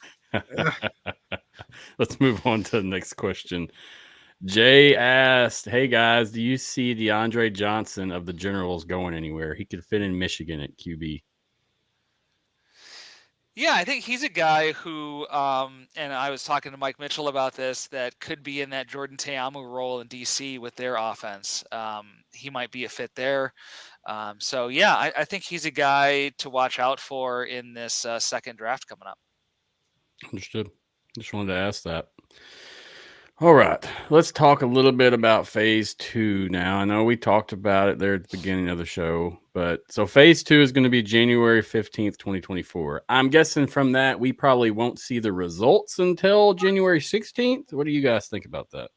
Let's move on to the next question. Jay asked, hey, guys, do you see DeAndre Johnson of the Generals going anywhere? He could fit in Michigan at QB. Yeah, I think he's a guy who, and I was talking to Mike Mitchell about this, that could be in that Jordan Teamu role in DC with their offense. He might be a fit there. So, yeah, I think he's a guy to watch out for in this second draft coming up. Understood. Just wanted to ask that. All right, let's talk a little bit about phase 2 now. I know we talked about it there at the beginning of the show, but so phase 2 is going to be January 15th, 2024. I'm guessing from that we probably won't see the results until January 16th. What do you guys think about that?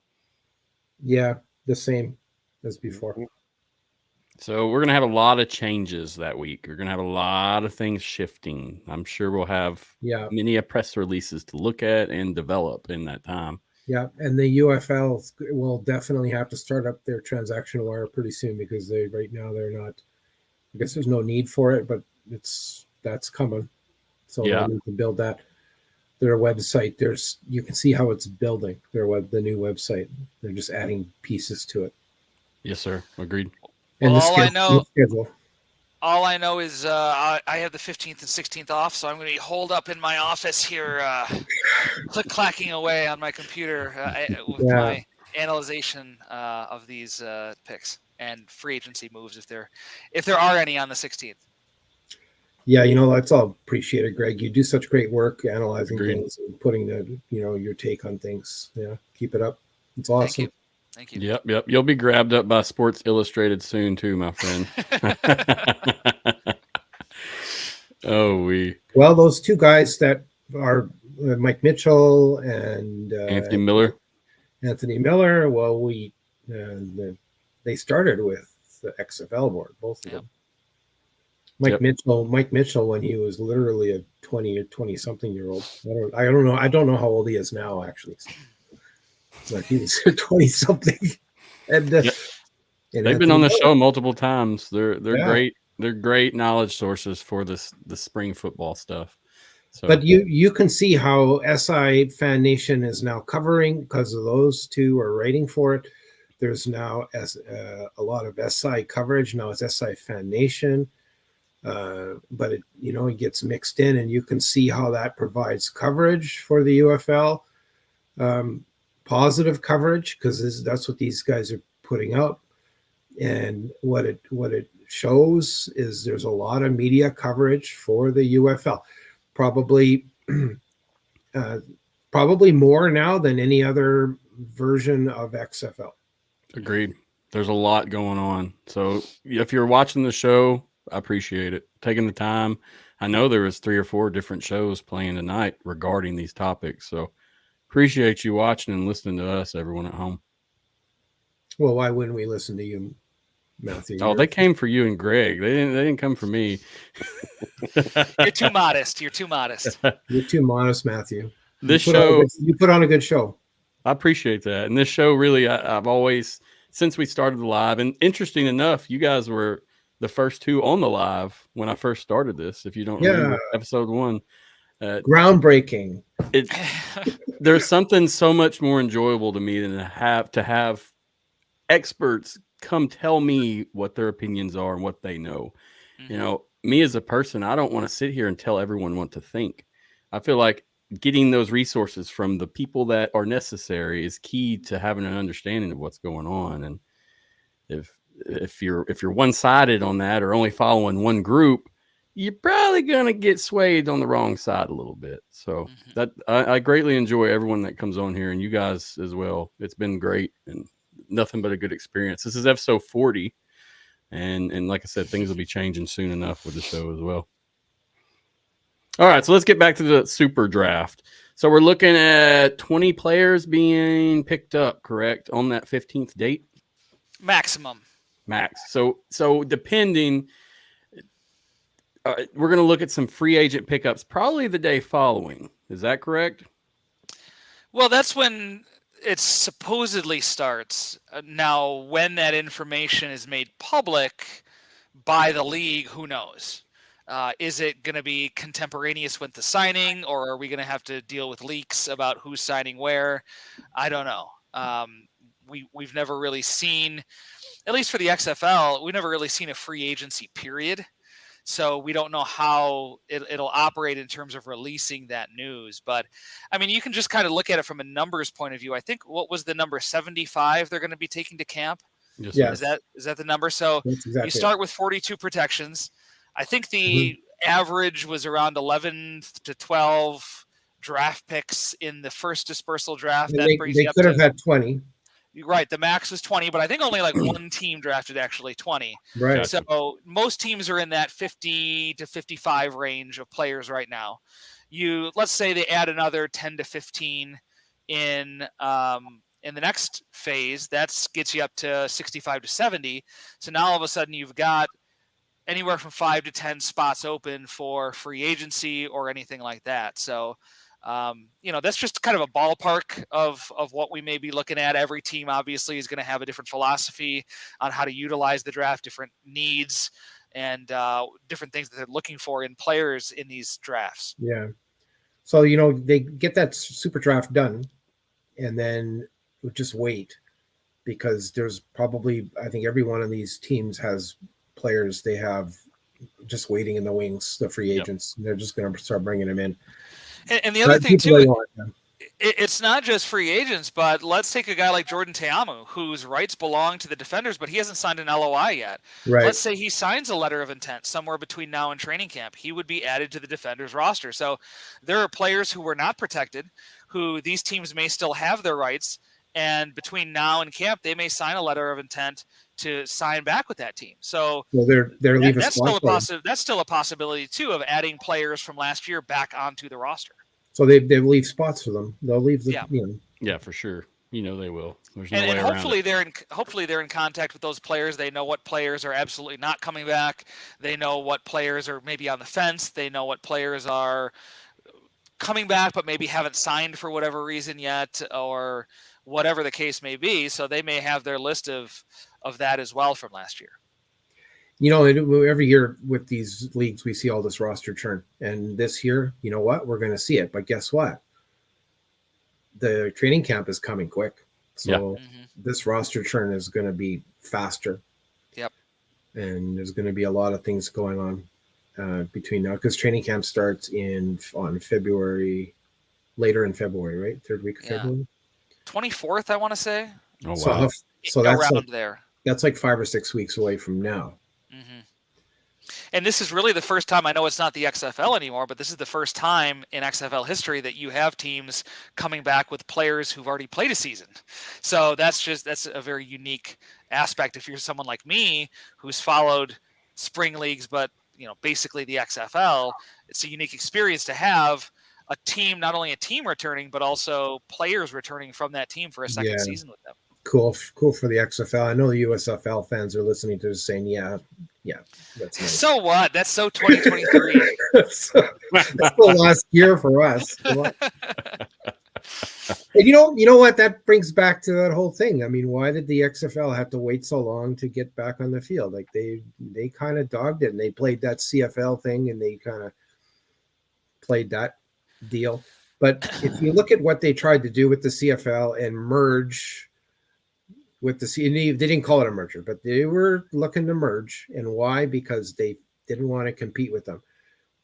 Yeah, the same as before. So we're going to have a lot of changes that week. We're going to have a lot of things shifting. I'm sure we'll have many press releases to look at and develop in that time. Yeah, and the UFL will definitely have to start up their transactional wire pretty soon because right now they're not. I guess there's no need for it, but that's coming. So they need to build that. Their website, you can see how it's building the new website. They're just adding pieces to it. Yes, sir. Agreed. And well, all I know is I have the 15th and 16th off, so I'm going to be holed up in my office here, click-clacking away on my computer with my analyzation of these picks and free agency moves, if there are any on the 16th. Yeah, that's all appreciated, Greg. You do such great work analyzing things and putting your take on things. Yeah, keep it up. It's awesome. Thank you. Yep. You'll be grabbed up by Sports Illustrated soon too, my friend. Well, those two guys that are Mike Mitchell and Anthony Miller. Well, they started with the XFL board, both of them. Mike Mitchell, when he was literally a 20 something year old. I don't know how old he is now, actually. But he was 20 something. And they've been on the show multiple times. They're great. They're great knowledge sources for the spring football stuff. So. But you can see how SI Fan Nation is now covering, because of those two are writing for it. There's now a lot of SI coverage. Now it's SI Fan Nation. But it gets mixed in, and you can see how that provides coverage for the UFL. Positive coverage, because that's what these guys are putting out. And what it shows is there's a lot of media coverage for the UFL. Probably more now than any other version of XFL. Agreed. There's a lot going on. So if you're watching the show, I appreciate it. Taking the time. I know there was 3 or 4 different shows playing tonight regarding these topics. So appreciate you watching and listening to us, everyone at home. Well, why wouldn't we listen to you, Matthew? Oh, they came for you and Greg. They didn't come for me. You're too modest. You're too modest. You're too modest, Matthew. You put on a good show. I appreciate that. And this show, really, I've always, since we started the live, and interesting enough, you guys were the first two on the live when I first started this. If you don't remember episode 1, groundbreaking. There's something so much more enjoyable to me than to have experts come tell me what their opinions are and what they know. Mm-hmm. You know, me as a person, I don't want to sit here and tell everyone what to think. I feel like getting those resources from the people that are necessary is key to having an understanding of what's going on. And if you're one-sided on that or only following one group, you're probably going to get swayed on the wrong side a little bit. So that I greatly enjoy everyone that comes on here, and you guys as well. It's been great and nothing but a good experience. This is episode 40. And like I said, things will be changing soon enough with the show as well. All right, so let's get back to the super draft. So we're looking at 20 players being picked up, correct, on that 15th date? Maximum. Max. So depending, we're going to look at some free agent pickups probably the day following. Is that correct? Well, that's when it supposedly starts. Now, when that information is made public by the league, who knows? Is it going to be contemporaneous with the signing, or are we going to have to deal with leaks about who's signing where? I don't know. We've never really seen, at least for the XFL, we've never really seen a free agency period. So we don't know how it'll operate in terms of releasing that news. But, I mean, you can just kind of look at it from a numbers point of view. I think, what was the number, 75 they're going to be taking to camp? Yes. Is that the number? So exactly you start with 42 protections. I think the average was around 11 to 12 draft picks in the first dispersal draft. That brings they could have had 20. Right. The max was 20, but I think only like one team drafted actually 20. Right. So most teams are in that 50 to 55 range of players right now. Let's say they add another 10 to 15 in the next phase. That gets you up to 65 to 70. So now all of a sudden you've got anywhere from 5 to 10 spots open for free agency or anything like that. So, that's just kind of a ballpark of what we may be looking at. Every team obviously is going to have a different philosophy on how to utilize the draft, different needs and different things that they're looking for in players in these drafts. Yeah. So, they get that super draft done and then just wait, because there's probably, I think every one of these teams has players they have just waiting in the wings, the free agents. Yep. They're just going to start bringing them in. And the other thing too, it's not just free agents, but let's take a guy like Jordan Teamu, whose rights belong to the Defenders, but he hasn't signed an LOI yet. Right. Let's say he signs a letter of intent somewhere between now and training camp. He would be added to the Defenders roster. So there are players who were not protected, who these teams may still have their rights, and between now and camp, they may sign a letter of intent to sign back with that team. So that's still a possibility too, of adding players from last year back onto the roster. So they leave spots for them. They'll leave the Yeah, for sure. They will. There's no and way hopefully around it. hopefully they're in contact with those players. They know what players are absolutely not coming back. They know what players are maybe on the fence. They know what players are coming back but maybe haven't signed for whatever reason yet, or whatever the case may be. So they may have their list of that as well from last year. Every year with these leagues, we see all this roster churn. And this year, you know what? We're going to see it. But guess what? The training camp is coming quick. So this roster churn is going to be faster. Yep. And there's going to be a lot of things going on between now, because training camp starts on February, later in February, right? Third week of February. 24th, I want to say. Oh, wow. So that's around there. That's like 5 or 6 weeks away from now. Mm-hmm. And this is really the first time, I know it's not the XFL anymore, but this is the first time in XFL history that you have teams coming back with players who've already played a season. So that's a very unique aspect. If you're someone like me who's followed spring leagues, but basically the XFL, it's a unique experience to have a team, not only a team returning, but also players returning from that team for a second season with them. Cool for the XFL. I know the USFL fans are listening to this saying, yeah, that's nice. So what? That's so 2023. That's the last year for us. And you know what? That brings back to that whole thing. I mean, why did the XFL have to wait so long to get back on the field? Like they kind of dogged it, and they played that CFL thing, and they kind of played that deal. But if you look at what they tried to do with the CFL and merge with the they didn't call it a merger, but they were looking to merge. And why? Because they didn't want to compete with them.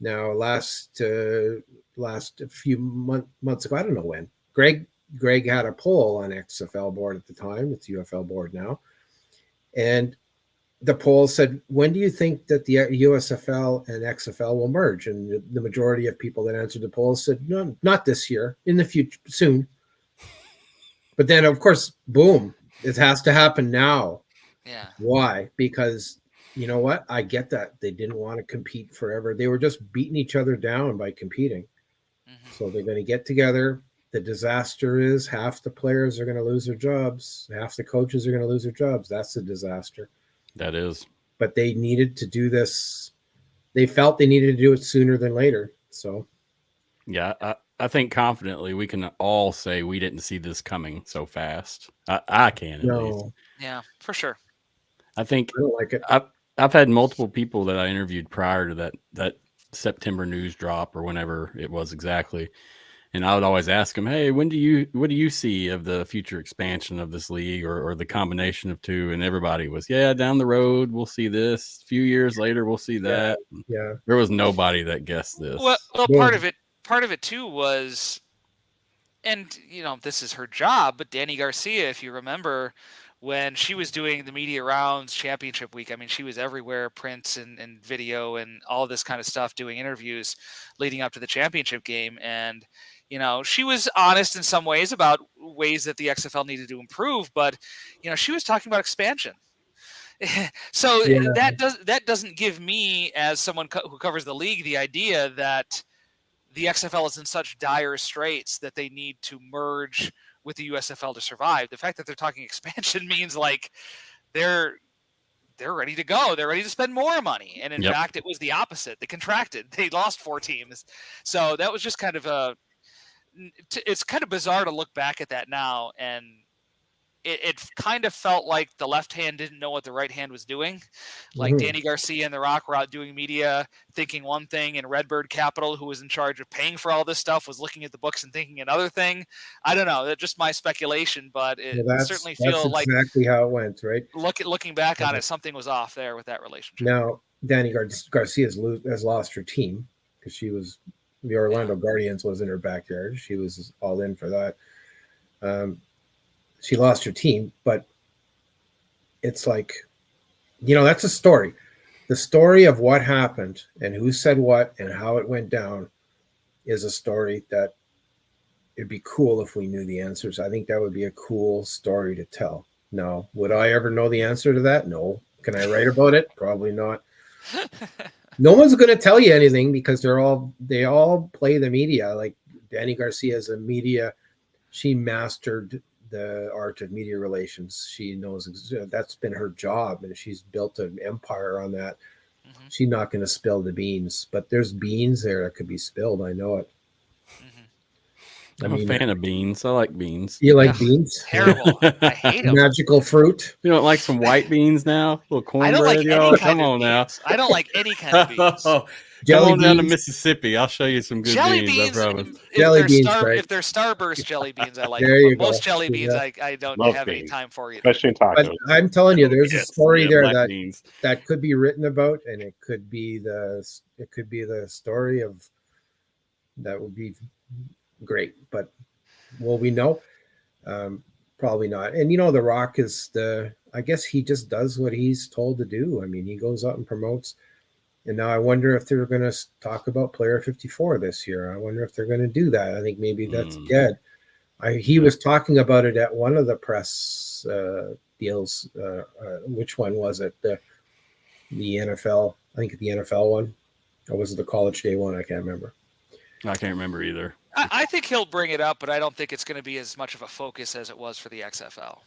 Now, last few months ago, I don't know when, Greg had a poll on XFL board at the time. It's UFL board now. And the poll said, when do you think that the USFL and XFL will merge? And the majority of people that answered the poll said, no, not this year, in the future, soon. But then, of course, boom, it has to happen now. Yeah. Why? Because you know what? I get that. They didn't want to compete forever. They were just beating each other down by competing. Mm-hmm. So they're going to get together. The disaster is half the players are going to lose their jobs. Half the coaches are going to lose their jobs. That's a disaster. That is. But they needed to do this. They felt they needed to do it sooner than later. So, yeah, I think confidently we can all say we didn't see this coming so fast. I can at least. Yeah, for sure. I think I don't like it. I've had multiple people that I interviewed prior to that September news drop or whenever it was exactly. And I would always ask them, hey, what do you see of the future expansion of this league or the combination of two? And everybody was, down the road, we'll see this. A few years later, we'll see that. Yeah. There was nobody that guessed this. Well, part of it too was, and this is her job, but Dani Garcia, if you remember, when she was doing the media rounds championship week, I mean, she was everywhere, print and video and all this kind of stuff, doing interviews leading up to the championship game. And, she was honest in some ways about ways that the XFL needed to improve, but, she was talking about expansion. So that doesn't give me, as someone who covers the league, the idea that the XFL is in such dire straits that they need to merge with the USFL to survive. The fact that they're talking expansion means like they're ready to go. They're ready to spend more money. And in fact, it was the opposite. They contracted. They lost 4 teams. So that was just kind of it's kind of bizarre to look back at that now. And it kind of felt like the left hand didn't know what the right hand was doing. Like Dani Garcia and The Rock were out doing media, thinking one thing, and Redbird Capital, who was in charge of paying for all this stuff, was looking at the books and thinking another thing. I don't know. That's just my speculation, but it certainly feels like exactly how it went, right? Looking back on it, something was off there with that relationship. Now, Dani Garcia has lost her team because the Orlando Guardians was in her backyard. She was all in for that. She lost her team, but it's like, that's a story. The story of what happened and who said what and how it went down is a story that it'd be cool if we knew the answers. I think that would be a cool story to tell. Now, would I ever know the answer to that? No. Can I write about it? Probably not. No one's going to tell you anything because they all play the media. Like Dani Garcia is a media. She mastered the art of media relations. She knows that's been her job, and she's built an empire on that. Mm-hmm. She's not going to spill the beans, but there's beans there that could be spilled. I know it. Mm-hmm. I'm a fan of beans. I like beans. You like beans? Terrible. I hate them. Magical fruit. You don't like some white beans now? A little cornbread, I don't like y'all? any kind Come of on beans. now. I don't like any kind of beans. Come on down to Mississippi. I'll show you some good jelly beans. I promise. If they're Starburst jelly beans, I like them. But most jelly beans, I don't have any time for either. Especially in tacos. But I'm telling you, there's a story there beans. that could be written about, and it could be the story of that would be great. But will we know? Probably not. And The Rock is I guess he just does what he's told to do. I mean, he goes out and promotes. And now I wonder if they're going to talk about Player 54 this year. I wonder if they're going to do that. I think maybe that's dead. He was talking about it at one of the press deals. Which one was it? The NFL. I think the NFL one. Or was it the College Day one? I can't remember. I can't remember either. I think he'll bring it up, but I don't think it's going to be as much of a focus as it was for the XFL.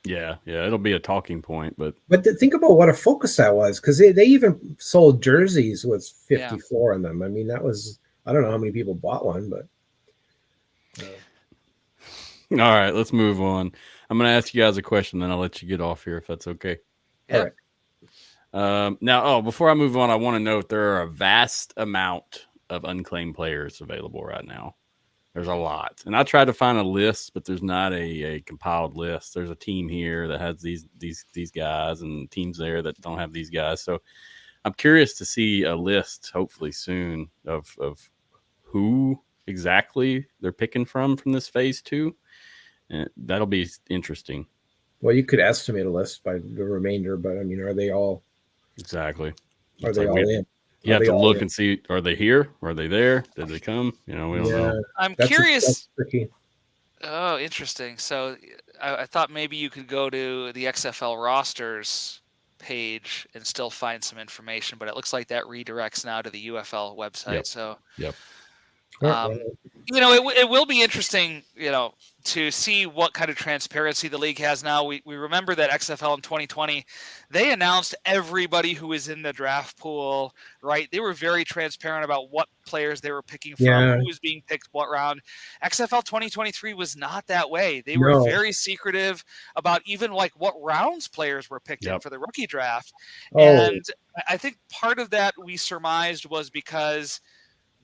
Yeah, it'll be a talking point, but think about what a focus that was, because they even sold jerseys with 54 on them. I mean, that was, I don't know how many people bought one, but. All right, let's move on. I'm going to ask you guys a question, then I'll let you get off here if that's okay. Yeah. All right. Now, before I move on, I want to note there are a vast amount of unclaimed players available right now. There's a lot, and I tried to find a list, but there's not a compiled list. There's a team here that has these guys, and teams there that don't have these guys. So I'm curious to see a list, hopefully soon, of who exactly they're picking from this phase 2. And that'll be interesting. Well, you could estimate a list by the remainder, but I mean, are they all exactly? Are they all in? You have to look and see, are they here? Are they there? Did they come? We don't know. I'm curious. That's tricky. Oh, interesting. So I thought maybe you could go to the XFL rosters page and still find some information, but it looks like that redirects now to the UFL website. Yep. So, it will be interesting, to see what kind of transparency the league has now. We remember that XFL in 2020, they announced everybody who was in the draft pool, right? They were very transparent about what players they were picking from, who was being picked what round. XFL 2023 was not that way. They were very secretive about even like what rounds players were picked in for the rookie draft. And I think part of that we surmised was because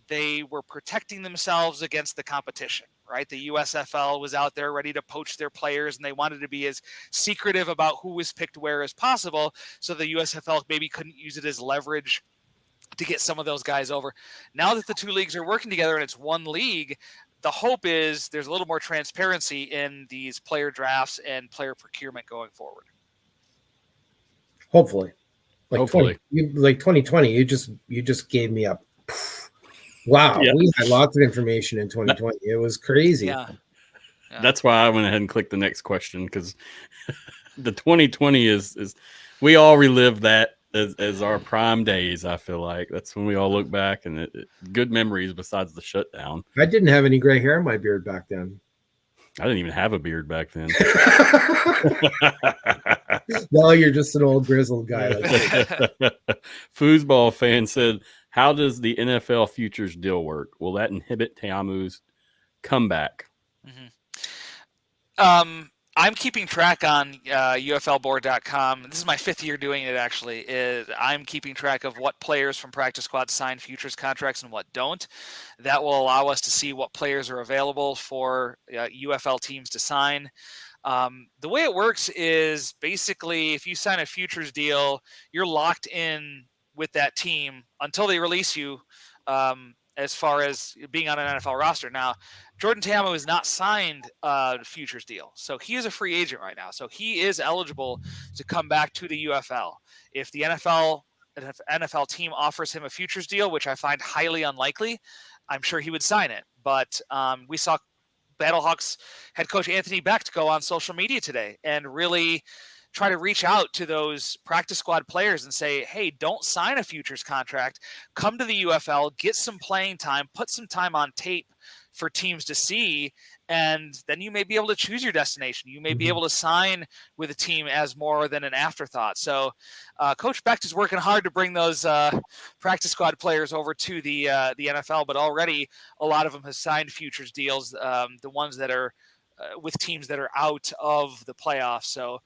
they were protecting themselves against the competition, right? The USFL was out there ready to poach their players, and they wanted to be as secretive about who was picked where as possible, so the USFL maybe couldn't use it as leverage to get some of those guys over. Now that the two leagues are working together and it's one league, the hope is there's a little more transparency in these player drafts and player procurement going forward. Hopefully. Hopefully. 2020, you just gave me a wow, we had lots of information in 2020. It was crazy. Yeah. That's why I went ahead and clicked the next question, because the 2020 is we all relive that as our prime days. I feel like that's when we all look back and good memories besides the shutdown. I didn't have any gray hair in my beard back then. I didn't even have a beard back then. No, you're just an old grizzled guy. Foosball fan said, how does the NFL futures deal work? Will that inhibit Teamu's comeback? Mm-hmm. I'm keeping track on UFLboard.com. This is my 5th year doing it, actually. I'm keeping track of what players from practice squad sign futures contracts and what don't. That will allow us to see what players are available for UFL teams to sign. The way it works is basically if you sign a futures deal, you're locked in with that team until they release you, as far as being on an NFL roster. Now, Jordan Ta'amu is not signed a futures deal, so he is a free agent right now. So he is eligible to come back to the UFL. If the NFL team offers him a futures deal, which I find highly unlikely, I'm sure he would sign it. But we saw Battlehawks head coach Anthony Becht go on social media today and really try to reach out to those practice squad players and say, hey, don't sign a futures contract. Come to the UFL, get some playing time, put some time on tape for teams to see, and then you may be able to choose your destination. You may be able to sign with a team as more than an afterthought. So Coach Becht is working hard to bring those practice squad players over to the NFL, but already a lot of them have signed futures deals, the ones that are with teams that are out of the playoffs. So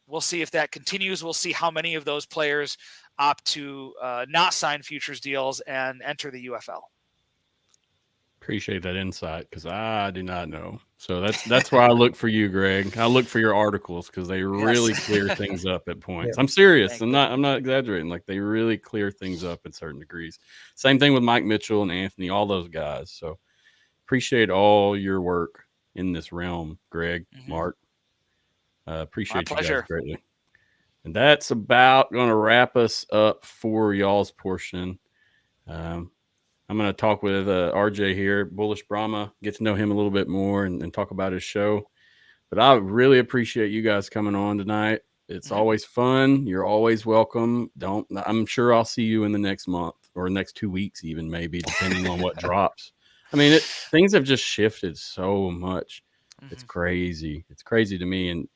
we'll see if that continues. We'll see how many of those players opt to not sign futures deals and enter the UFL. Appreciate that insight, because I do not know. So that's why I look for you, Greg. I look for your articles because they really clear things up at points. I'm serious. I'm not exaggerating. Like, they really clear things up at certain degrees. Same thing with Mike Mitchell and Anthony, all those guys. So appreciate all your work in this realm, Greg, Mark. Appreciate you guys greatly. And that's about going to wrap us up for y'all's portion. I'm going to talk with RJ here, Bullish Brahma, get to know him a little bit more and talk about his show. But I really appreciate you guys coming on tonight. It's always fun. You're always welcome. I'm sure I'll see you in the next month. or next 2 weeks, even maybe, depending on what drops. I mean, things have just shifted so much. It's crazy. It's crazy to me. And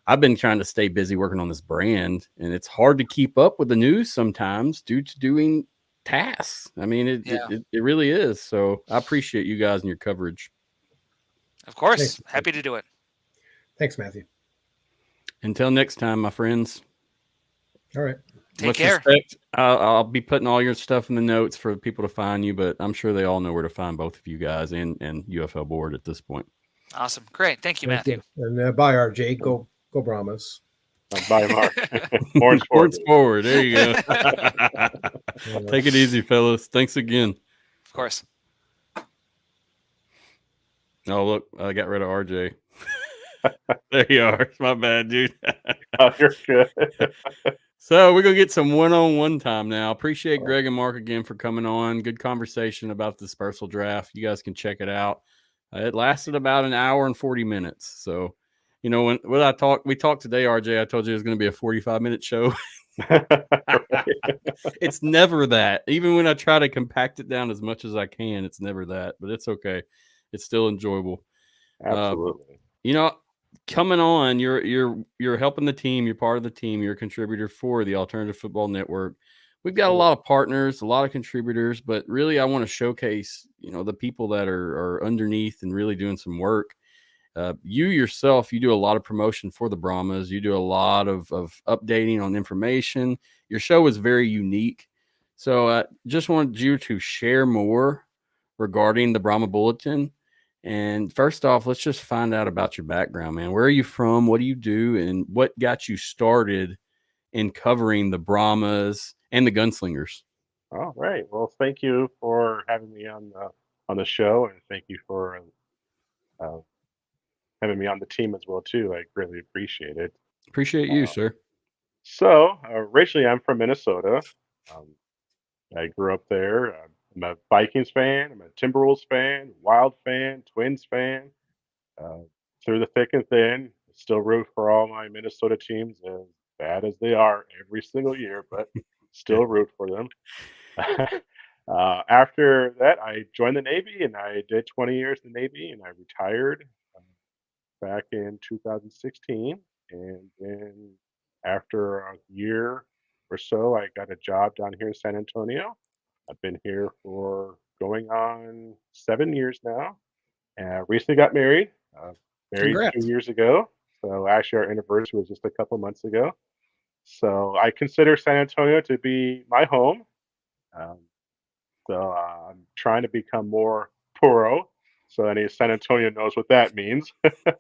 I've been trying to stay busy working on this brand, and it's hard to keep up with the news sometimes due to doing tasks. I mean, it really is. So I appreciate you guys and your coverage. Of course. Thanks. Happy to do it. Thanks, Matthew. Until next time, my friends. All right. Take care. I'll be putting all your stuff in the notes for people to find you, but I'm sure they all know where to find both of you guys and UFL board at this point. Awesome. Great. Thank you, Matthew. And bye, RJ. Go Brahmas. Bye, Mark. Horns forward. There you go. Take it easy, fellas. Thanks again. Of course. Oh, look, I got rid of RJ. There you are. My bad, dude. Oh, you're good. So we're going to get some one-on-one time now. Appreciate Greg and Mark again for coming on. Good conversation about the Dispersal draft. You guys can check it out. It lasted about an hour and 40 minutes. So, you know, when we talked today, RJ, I told you it was going to be a 45-minute show. It's never that. Even when I try to compact it down as much as I can, it's never that. But it's okay. It's still enjoyable. Absolutely. You know, coming on, you're helping the team. You're part of the team. You're a contributor for the Alternative Football Network. We've got a lot of partners, a lot of contributors, but really I want to showcase, you know, the people that are underneath and really doing some work. You yourself, you do a lot of promotion for the Brahmas. You do a lot of updating on information. Your show is very unique. So just wanted you to share more regarding the Brahma Bulletin. And first off, let's just find out about your background, man. Where are you from? What do you do? And what got you started in covering the Brahmas and the Gunslingers? All right. Well, thank you for having me on the show, and thank you for having me on the team as well too. I greatly appreciate it. Appreciate you, sir. So originally, I'm from Minnesota. I grew up there. I'm a Vikings fan. I'm a Timberwolves fan, Wild fan, Twins fan. Through the thick and thin, still root for all my Minnesota teams, as bad as they are every single year, but still root for them. After that, I joined the Navy, and I did 20 years in the Navy, and I retired back in 2016. And then after a year or so, I got a job down here in San Antonio. I've been here for going on 7 years now. Recently got married. Married Congrats. 2 years ago. So actually, our anniversary was just a couple months ago. So I consider San Antonio to be my home. So I'm trying to become more puro. So any San Antonio knows what that means.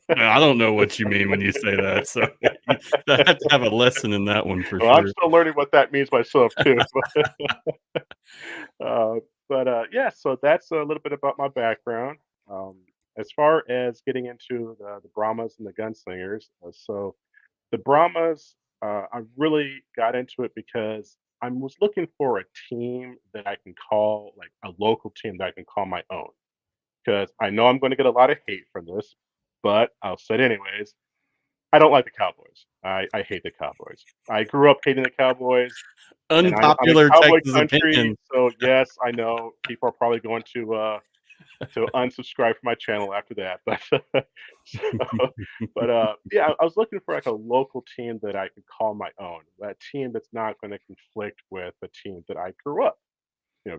I don't know what you mean when you say that. So I have to have a lesson in that one for Well, sure. I'm still learning what that means myself too. Yeah, so that's a little bit about my background. As far as getting into the Brahmas and the Gunslingers, so the Brahmas, I really got into it because I was looking for a team that I can call, like a local team that I can call my own. Because I know I'm going to get a lot of hate from this, but I'll say it anyways. I don't like the Cowboys. I hate the Cowboys. I grew up hating the Cowboys. Unpopular I'm a Cowboy Texas country, opinion. so yes, I know people are probably going to unsubscribe from my channel after that. Yeah, I was looking for like a local team that I could call my own. That team that's not going to conflict with the team that I grew up,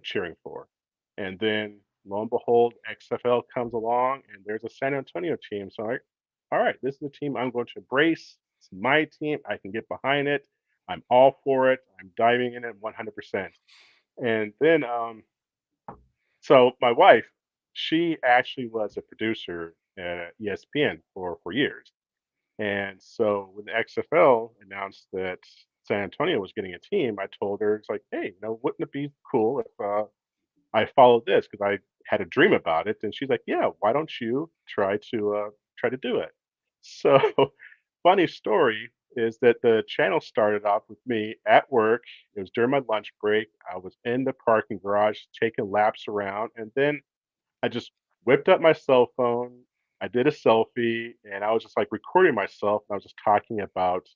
cheering for. And then lo and behold, XFL comes along, and there's a San Antonio team. So all right, this is the team I'm going to embrace. It's my team. I can get behind it. I'm all for it. I'm diving in it 100%. And then, so my wife, she actually was a producer at ESPN for years. And so when the XFL announced that San Antonio was getting a team, I told her, it's like, hey, wouldn't it be cool if I followed this? Because I had a dream about it. And she's like, yeah, why don't you try to do it? So funny story is that the channel started off with me at work. It was during my lunch break. I was in the parking garage taking laps around, and then I just whipped up my cell phone. I did a selfie, and I was just like recording myself. And I was just talking about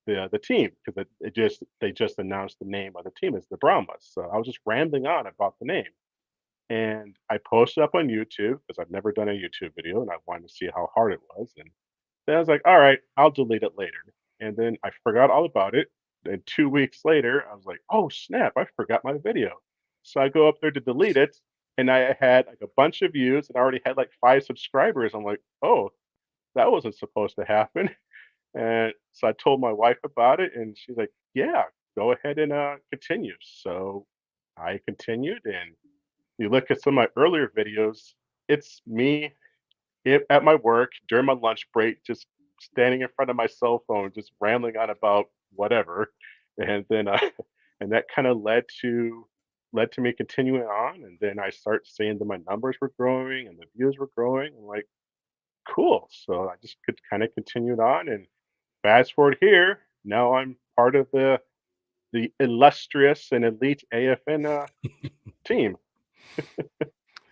the team because they just announced the name of the team is the Brahmas. So I was just rambling on about the name, and I posted up on YouTube because I've never done a YouTube video and I wanted to see how hard it was. And then I was like, all right, I'll delete it later. And then I forgot all about it. Then 2 weeks later, I was like, oh snap, I forgot my video. So I go up there to delete it, and I had like a bunch of views and I already had like 5 subscribers. I'm like, oh, that wasn't supposed to happen. And so I told my wife about it, and she's like, "Yeah, go ahead and continue." So I continued, and you look at some of my earlier videos, it's me at my work during my lunch break, just standing in front of my cell phone, just rambling on about whatever, and then and that kind of led to me continuing on, and then I start seeing that my numbers were growing and the views were growing. I'm like, cool. So I just could kind of continued on and fast forward here, now I'm part of the illustrious and elite AFN team.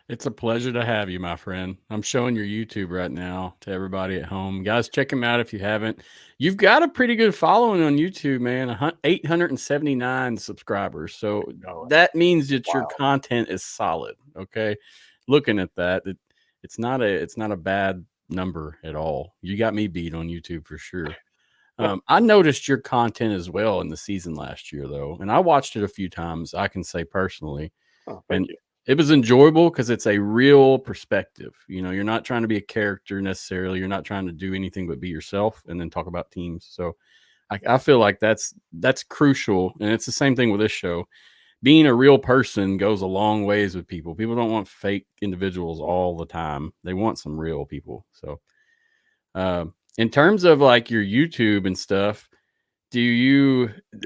It's a pleasure to have you, my friend. I'm showing your YouTube right now to everybody at home. Guys, check him out if you haven't. You've got a pretty good following on YouTube, man. 879 subscribers. So No, that means that your wow. content is solid. Okay. Looking at that, it's not a bad number at all. You got me beat on YouTube for sure. I noticed your content as well in the season last year, though, and I watched it a few times. I can say personally, Oh, and thank you. it was enjoyable because it's a real perspective. You know, you're not trying to be a character necessarily. You're not trying to do anything but be yourself and then talk about teams. So I feel like that's crucial, and it's the same thing with this show. Being a real person goes a long ways with people. People don't want fake individuals all the time. They want some real people. So. In terms of like your YouTube and stuff,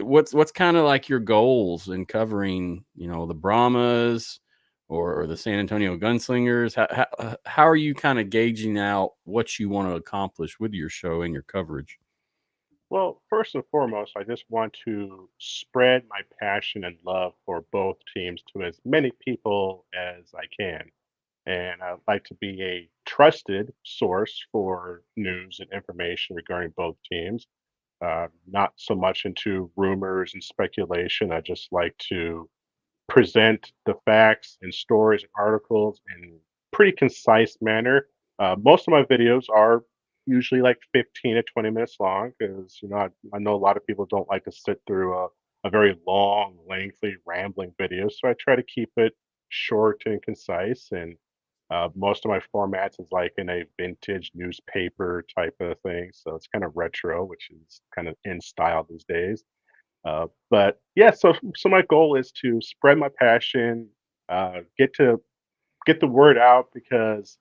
what's kind of like your goals in covering, the Brahmas or the San Antonio Gunslingers? How are you kind of gauging out what you want to accomplish with your show and your coverage? Well, first and foremost, I just want to spread my passion and love for both teams to as many people as I can. And I'd like to be a trusted source for news and information regarding both teams. Not so much into rumors and speculation. I just like to present the facts and stories and articles in pretty concise manner. Most of my videos are usually like 15 to 20 minutes long because I know a lot of people don't like to sit through a very long, lengthy, rambling video. So I try to keep it short and concise. And most of my formats is like in a vintage newspaper type of thing. So it's kind of retro, which is kind of in style these days. But yeah, so my goal is to spread my passion, get the word out because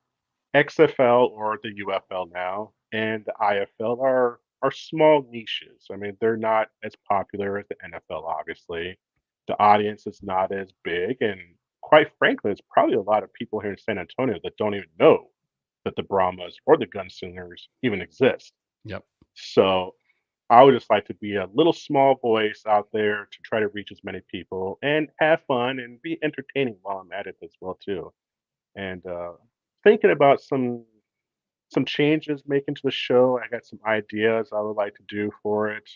XFL or the UFL now and the IFL are small niches. I mean, they're not as popular as the NFL, obviously. The audience is not as big, and quite frankly, it's probably a lot of people here in San Antonio that don't even know that the Brahmas or the Gunslingers even exist. Yep. So I would just like to be a little small voice out there to try to reach as many people and have fun and be entertaining while I'm at it as well too. And thinking about some changes making to the show. I got some ideas I would like to do for it.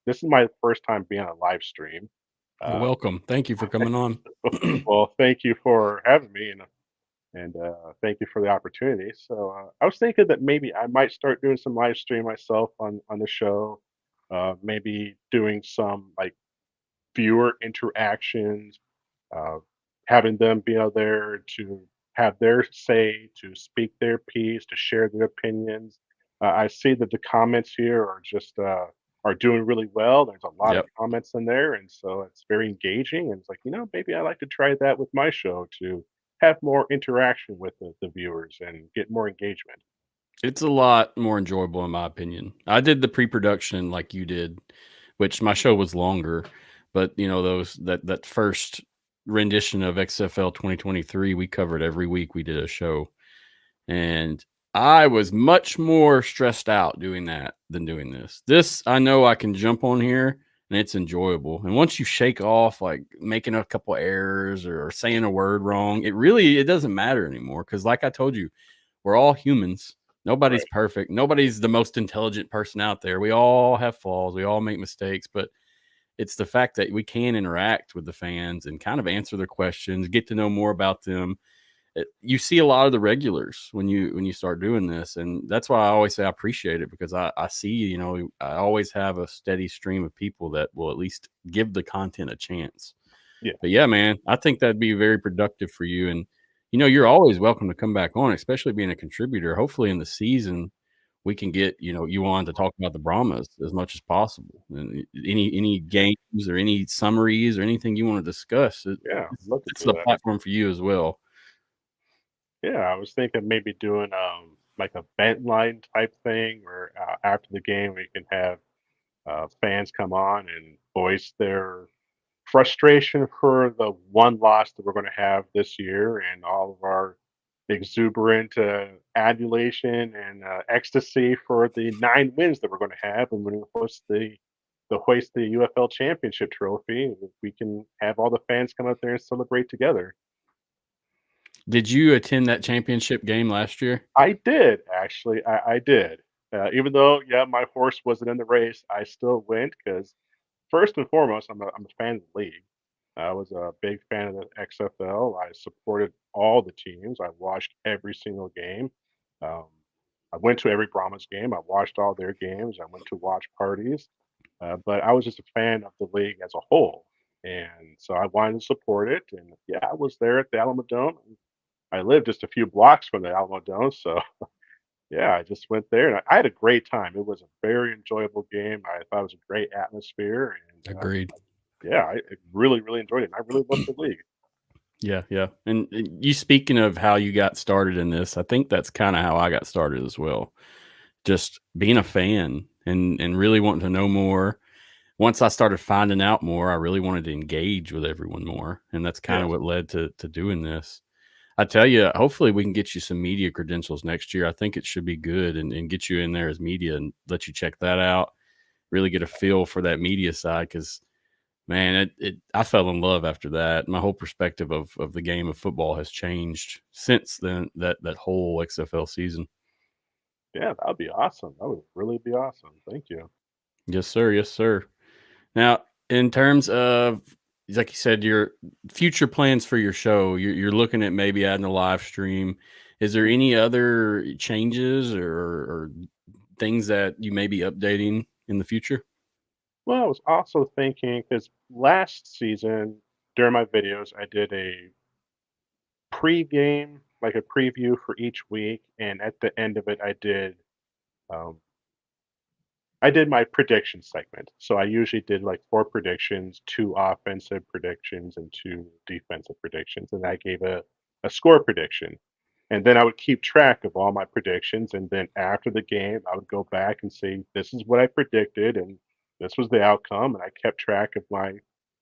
This is my first time being on a live stream. Well, Uh, welcome. Thank you for coming on. well, thank you for having me, and thank you for the opportunity. So I was thinking that maybe I might start doing some live stream myself on the show. Maybe doing some like viewer interactions, uh, having them be out there to have their say, to speak their piece, to share their opinions. I see that the comments here are doing really well. There's a lot of Yep. comments in there, and so it's very engaging. And it's like maybe I like to try that with my show to have more interaction with the viewers and get more engagement. It's a lot more enjoyable in my opinion. I did the pre-production like you did, which my show was longer, but that first rendition of XFL 2023, we covered every week we did a show. And I was much more stressed out doing that than doing this. This, I know I can jump on here and it's enjoyable. And once you shake off like making a couple errors or saying a word wrong, it doesn't matter anymore. Because like I told you, we're all humans. Nobody's perfect. Nobody's the most intelligent person out there. We all have flaws. We all make mistakes, but it's the fact that we can interact with the fans and kind of answer their questions, get to know more about them. You see a lot of the regulars when you start doing this, and that's why I always say I appreciate it, because I see, I always have a steady stream of people that will at least give the content a chance. Yeah. But yeah, man, I think that'd be very productive for you. And you're always welcome to come back on, especially being a contributor. Hopefully in the season we can get, you on to talk about the Brahmas as much as possible. And any games or any summaries or anything you want to discuss. It's the platform for you as well. Yeah, I was thinking maybe doing like a vent line type thing, where after the game we can have fans come on and voice their frustration for the one loss that we're going to have this year, and all of our exuberant adulation and ecstasy for the 9 wins that we're going to have, and when we hoist the UFL championship trophy, we can have all the fans come up there and celebrate together. Did you attend that championship game last year? I did, actually. I did. Even though, yeah, my horse wasn't in the race, I still went because, first and foremost, I'm a fan of the league. I was a big fan of the XFL. I supported all the teams. I watched every single game. Um, I went to every Brahmas game. I watched all their games. I went to watch parties. But I was just a fan of the league as a whole. And so I wanted to support it. And yeah, I was there at the Alamo Dome. I live just a few blocks from the Alamo Dome, so yeah, I just went there and I had a great time. It was a very enjoyable game. I thought it was a great atmosphere, and Agreed. yeah, I really, really enjoyed it. And I really loved the league. Yeah, yeah. And you, speaking of how you got started in this, I think that's kind of how I got started as well. Just being a fan and really wanting to know more. Once I started finding out more, I really wanted to engage with everyone more, and that's kind of what led to doing this. I tell you, hopefully we can get you some media credentials next year. I think it should be good, and get you in there as media and let you check that out. Really get a feel for that media side, because man, I fell in love after that. My whole perspective of the game of football has changed since then. That whole XFL season. Yeah, that would be awesome. That would really be awesome. Thank you. Yes, sir. Yes, sir. Now, in terms of, like you said, your future plans for your show, you're looking at maybe adding a live stream. Is there any other changes or things that you may be updating in the future? Well, I was also thinking, because last season during my videos, I did a pre-game, like a preview for each week, and at the end of it, um, I did my prediction segment. So I usually did like 4 predictions, 2 offensive predictions, and 2 defensive predictions, and I gave a score prediction. And then I would keep track of all my predictions, and then after the game, I would go back and say, "This is what I predicted, and this was the outcome," and I kept track of my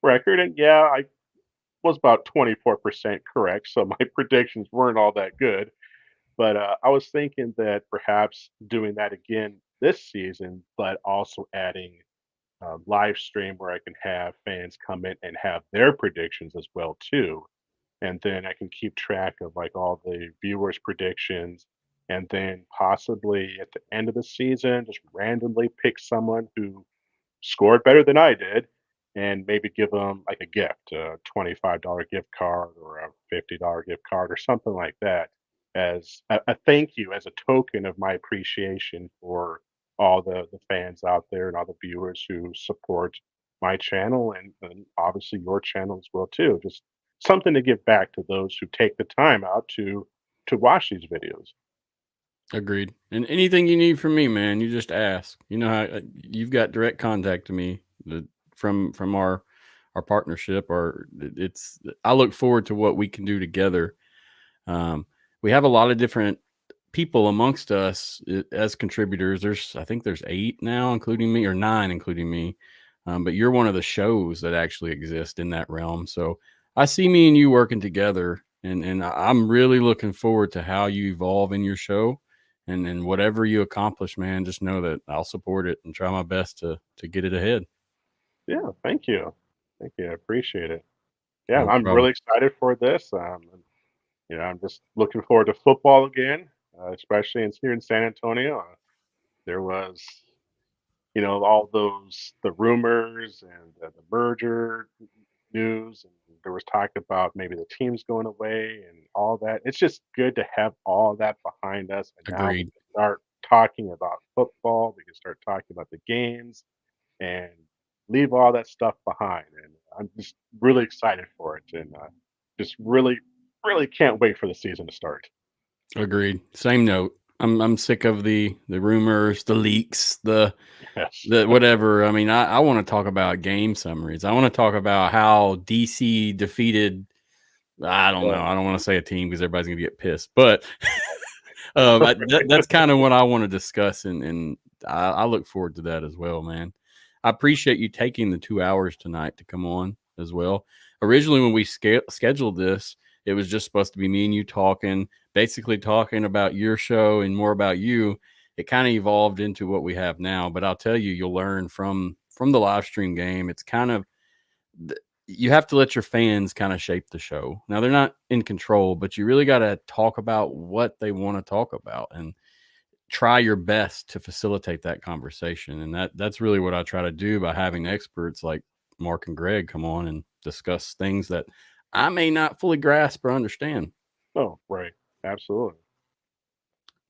record, and yeah, I was about 24% correct, so my predictions weren't all that good. But I was thinking that perhaps doing that again this season, but also adding live stream where I can have fans come in and have their predictions as well too, and then I can keep track of like all the viewers' predictions, and then possibly at the end of the season, just randomly pick someone who scored better than I did, and maybe give them like a gift, a $25 gift card or a $50 gift card or something like that, as a thank you, as a token of my appreciation for all the fans out there and all the viewers who support my channel, and obviously your channel as well too. Just something to give back to those who take the time out to watch these videos. Agreed. And anything you need from me, man, you just ask. You know how you've got direct contact to me from our partnership. Or it's I look forward to what we can do together. We have a lot of different people amongst us as contributors. I think there's 8 now, including me, or 9, including me. But you're one of the shows that actually exist in that realm. So I see me and you working together, and I'm really looking forward to how you evolve in your show. And whatever you accomplish, man, just know that I'll support it and try my best to get it ahead. Yeah, thank you. Thank you. I appreciate it. Yeah, No I'm problem. really excited for this. I'm just looking forward to football again. especially here in San Antonio. There was, all the rumors and the merger news, and there was talk about maybe the teams going away and all that. It's just good to have all that behind us, and now we Agreed. can start talking about football. We can start talking about the games and leave all that stuff behind. And I'm just really excited for it, and just really, really can't wait for the season to start. Agreed. Same note. I'm sick of the rumors, the leaks, the Yes. whatever. I mean, I want to talk about game summaries. I want to talk about how DC defeated. I don't know. I don't want to say a team because everybody's gonna get pissed, but that's kind of what I want to discuss, and I look forward to that as well, man. I appreciate you taking the 2 hours tonight to come on as well. Originally, when we scheduled this, it was just supposed to be me and you basically talking about your show and more about you. It kind of evolved into what we have now, but I'll tell you, you'll learn from the live stream game. It's kind of, you have to let your fans kind of shape the show. Now, they're not in control, but you really got to talk about what they want to talk about and try your best to facilitate that conversation. And that's really what I try to do by having experts like Mark and Greg come on and discuss things that I may not fully grasp or understand. Oh, right. Absolutely.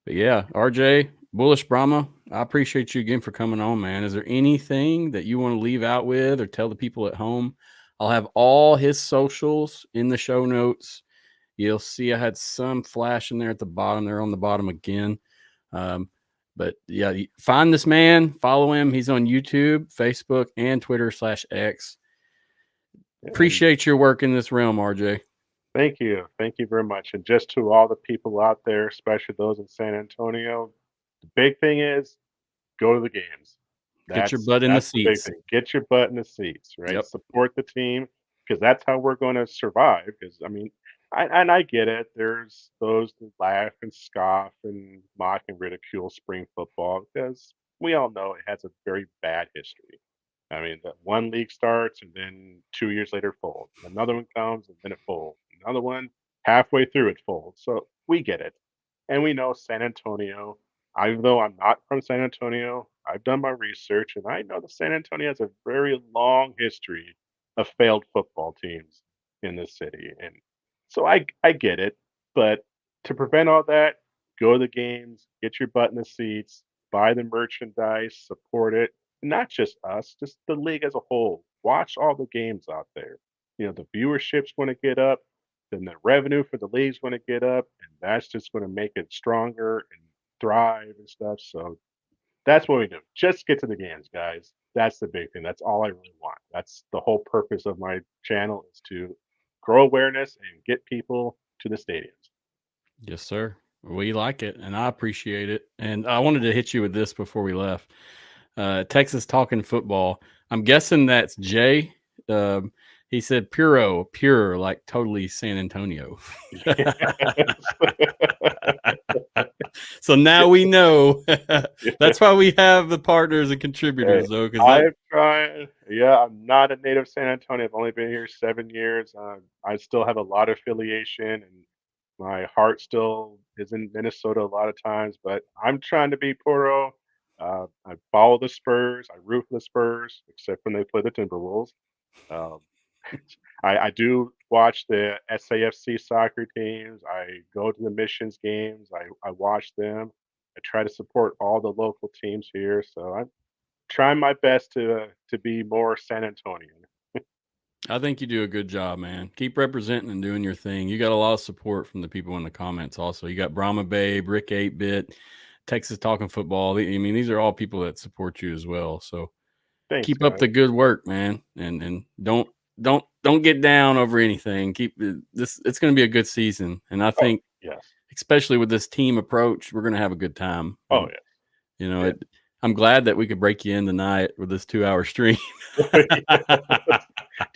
But yeah, RJ, Bullish Brahma, I appreciate you again for coming on, man. Is there anything that you want to leave out with or tell the people at home? I'll have all his socials in the show notes. You'll see I had some flash in there at the bottom. They're on the bottom again. But yeah, find this man, follow him. He's on YouTube, Facebook, and Twitter/X. Appreciate your work in this realm, RJ. Thank you. Thank you very much. And just to all the people out there, especially those in San Antonio, the big thing is go to the games. Get your butt in the That's the big seats. thing. Get your butt in the seats, right? Yep. Support the team, because that's how we're going to survive. Because, I mean, I get it. There's those that laugh and scoff and mock and ridicule spring football, because we all know it has a very bad history. I mean, that one league starts and then 2 years later folds. Another one comes and then it folds. Another one halfway through it folds. So we get it. And we know San Antonio, even though I'm not from San Antonio, I've done my research and I know that San Antonio has a very long history of failed football teams in this city. And so I get it. But to prevent all that, go to the games, get your butt in the seats, buy the merchandise, support it. Not just us, just the league as a whole. Watch all the games out there. The viewership's going to get up, then the revenue for the league's going to get up, and that's just going to make it stronger and thrive and stuff. So that's what we do. Just get to the games, guys. That's the big thing. That's all I really want. That's the whole purpose of my channel, is to grow awareness and get people to the stadiums. Yes, sir. We like it, and I appreciate it. And I wanted to hit you with this before we left. Texas Talking Football. I'm guessing that's Jay. He said pure, like totally San Antonio. So now we know. That's why we have the partners and contributors, though. I've tried. Yeah, I'm not a native San Antonio. I've only been here 7 years. I still have a lot of affiliation, and my heart still is in Minnesota a lot of times. But I'm trying to be Puro. I follow the Spurs. I root for the Spurs, except when they play the Timberwolves. Um, I do watch the SAFC soccer teams. I go to the Missions games. I watch them. I try to support all the local teams here. So I'm trying my best to be more San Antonian. I think you do a good job, man. Keep representing and doing your thing. You got a lot of support from the people in the comments also. You got Brahma Babe, Rick 8-Bit, Texas Talking Football. I mean, these are all people that support you as well. So Thanks, keep guys. up the good work, man. And don't get down over anything. Keep this. It's going to be a good season. And I think, Yes. especially with this team approach, we're going to have a good time. Oh, And, yeah. I'm glad that we could break you in tonight with this 2-hour stream.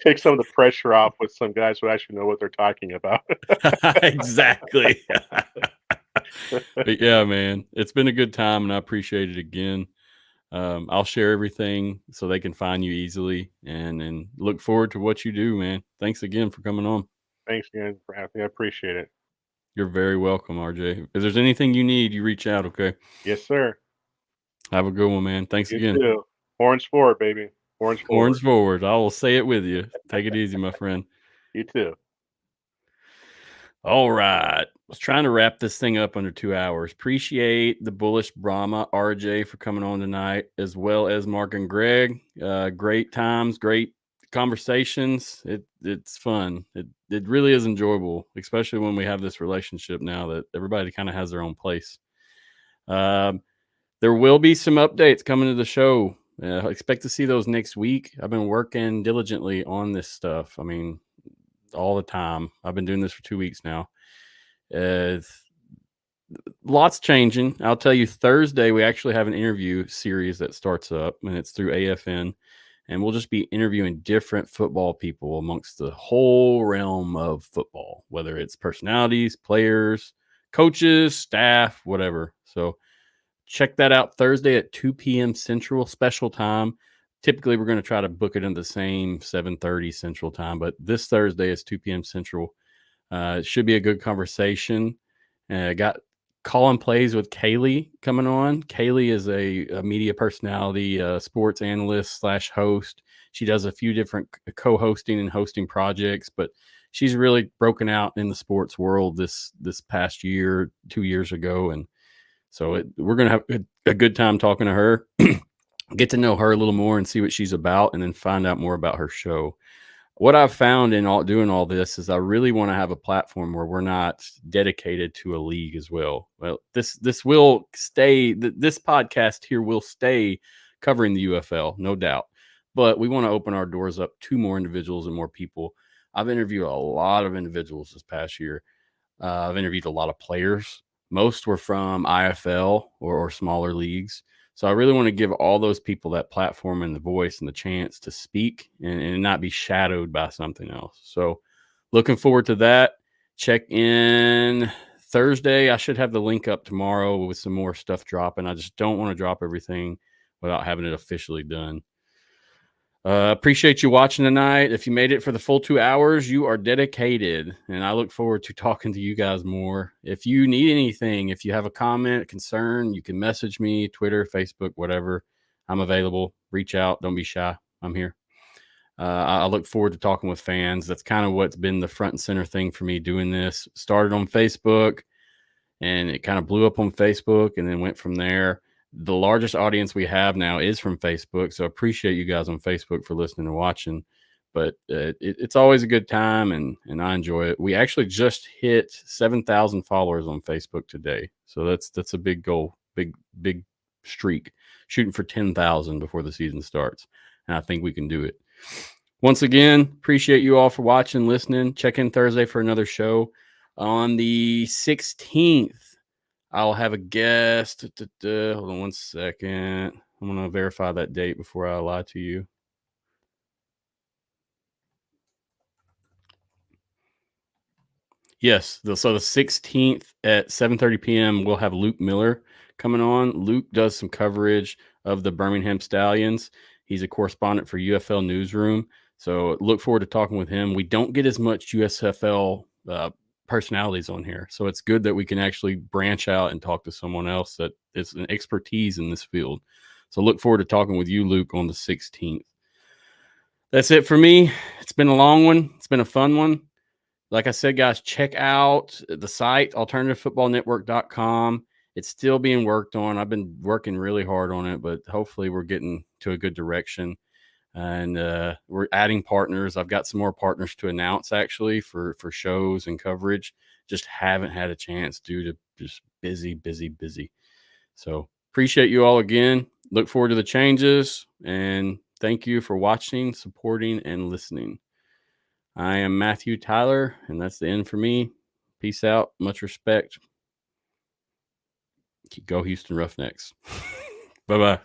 Take some of the pressure off with some guys who actually know what they're talking about. Exactly. But yeah, man, it's been a good time, and I appreciate it again. I'll share everything so they can find you easily, and look forward to what you do, man. Thanks again for coming on. Thanks again for having me. I appreciate it. You're very welcome, RJ. If there's anything you need, you reach out, okay? Yes, sir. Have a good one, man. Thanks You again. too. Horns forward, baby. Horns forward. Horns forward. I will say it with you. Take it easy, my friend. You too. All right. I was trying to wrap this thing up under 2 hours. Appreciate the Bullish Brahma, RJ, for coming on tonight, as well as Mark and Greg. Great times, great conversations. It's fun. It really is enjoyable, especially when we have this relationship now that everybody kind of has their own place. There will be some updates coming to the show. Expect to see those next week. I've been working diligently on this stuff. I mean, all the time. I've been doing this for 2 weeks now. Lots changing. I'll tell you, Thursday, we actually have an interview series that starts up, and it's through AFN. And we'll just be interviewing different football people amongst the whole realm of football, whether it's personalities, players, coaches, staff, whatever. So check that out Thursday at 2 p.m. Central special time. Typically, we're going to try to book it in the same 7:30 Central time, but this Thursday is 2 p.m. Central. It should be a good conversation. Got Call Plays with Kaylee coming on. Kaylee is a media personality, sports analyst / host. She does a few different co-hosting and hosting projects, but she's really broken out in the sports world this past year, 2 years ago. And so we're going to have a good time talking to her, get to know her a little more and see what she's about, and then find out more about her show. What I've found in doing all this is I really want to have a platform where we're not dedicated to a league as well. Well, this will stay. This podcast here will stay covering the UFL, no doubt. But we want to open our doors up to more individuals and more people. I've interviewed a lot of individuals this past year. I've interviewed a lot of players. Most were from IFL or smaller leagues. So I really want to give all those people that platform and the voice and the chance to speak and not be shadowed by something else. So looking forward to that. Check in Thursday. I should have the link up tomorrow with some more stuff dropping. I just don't want to drop everything without having it officially done. Appreciate you watching tonight. If you made it for the full 2 hours, you are dedicated, and I look forward to talking to you guys more. If you need anything, if you have a comment, concern, you can message me, Twitter, Facebook, whatever. I'm available. Reach out. Don't be shy. I'm here. I look forward to talking with fans. That's kind of what's been the front and center thing for me doing this. Started on Facebook, and it kind of blew up on Facebook and then went from there. The largest audience we have now is from Facebook. So I appreciate you guys on Facebook for listening and watching. But it's always a good time, and I enjoy it. We actually just hit 7,000 followers on Facebook today. So that's a big goal, big streak, shooting for 10,000 before the season starts. And I think we can do it. Once again, appreciate you all for watching, listening. Check in Thursday for another show. On the 16th, I'll have a guest. Hold on 1 second. I'm going to verify that date before I lie to you. Yes. So the 16th at 7:30 p.m., we'll have Luke Miller coming on. Luke does some coverage of the Birmingham Stallions. He's a correspondent for UFL Newsroom. So look forward to talking with him. We don't get as much USFL personalities on here. So it's good that we can actually branch out and talk to someone else that is an expertise in this field. So look forward to talking with you, Luke, on the 16th. That's it for me. It's been a long one. It's been a fun one. Like I said, guys, check out the site, alternativefootballnetwork.com. It's still being worked on. I've been working really hard on it, but hopefully we're getting to a good direction. And we're adding partners. I've got some more partners to announce, actually, for shows and coverage. Just haven't had a chance due to just busy. So appreciate you all again. Look forward to the changes. And thank you for watching, supporting, and listening. I am Matthew Tyler, and that's the end for me. Peace out. Much respect. Go Houston Roughnecks. Bye-bye.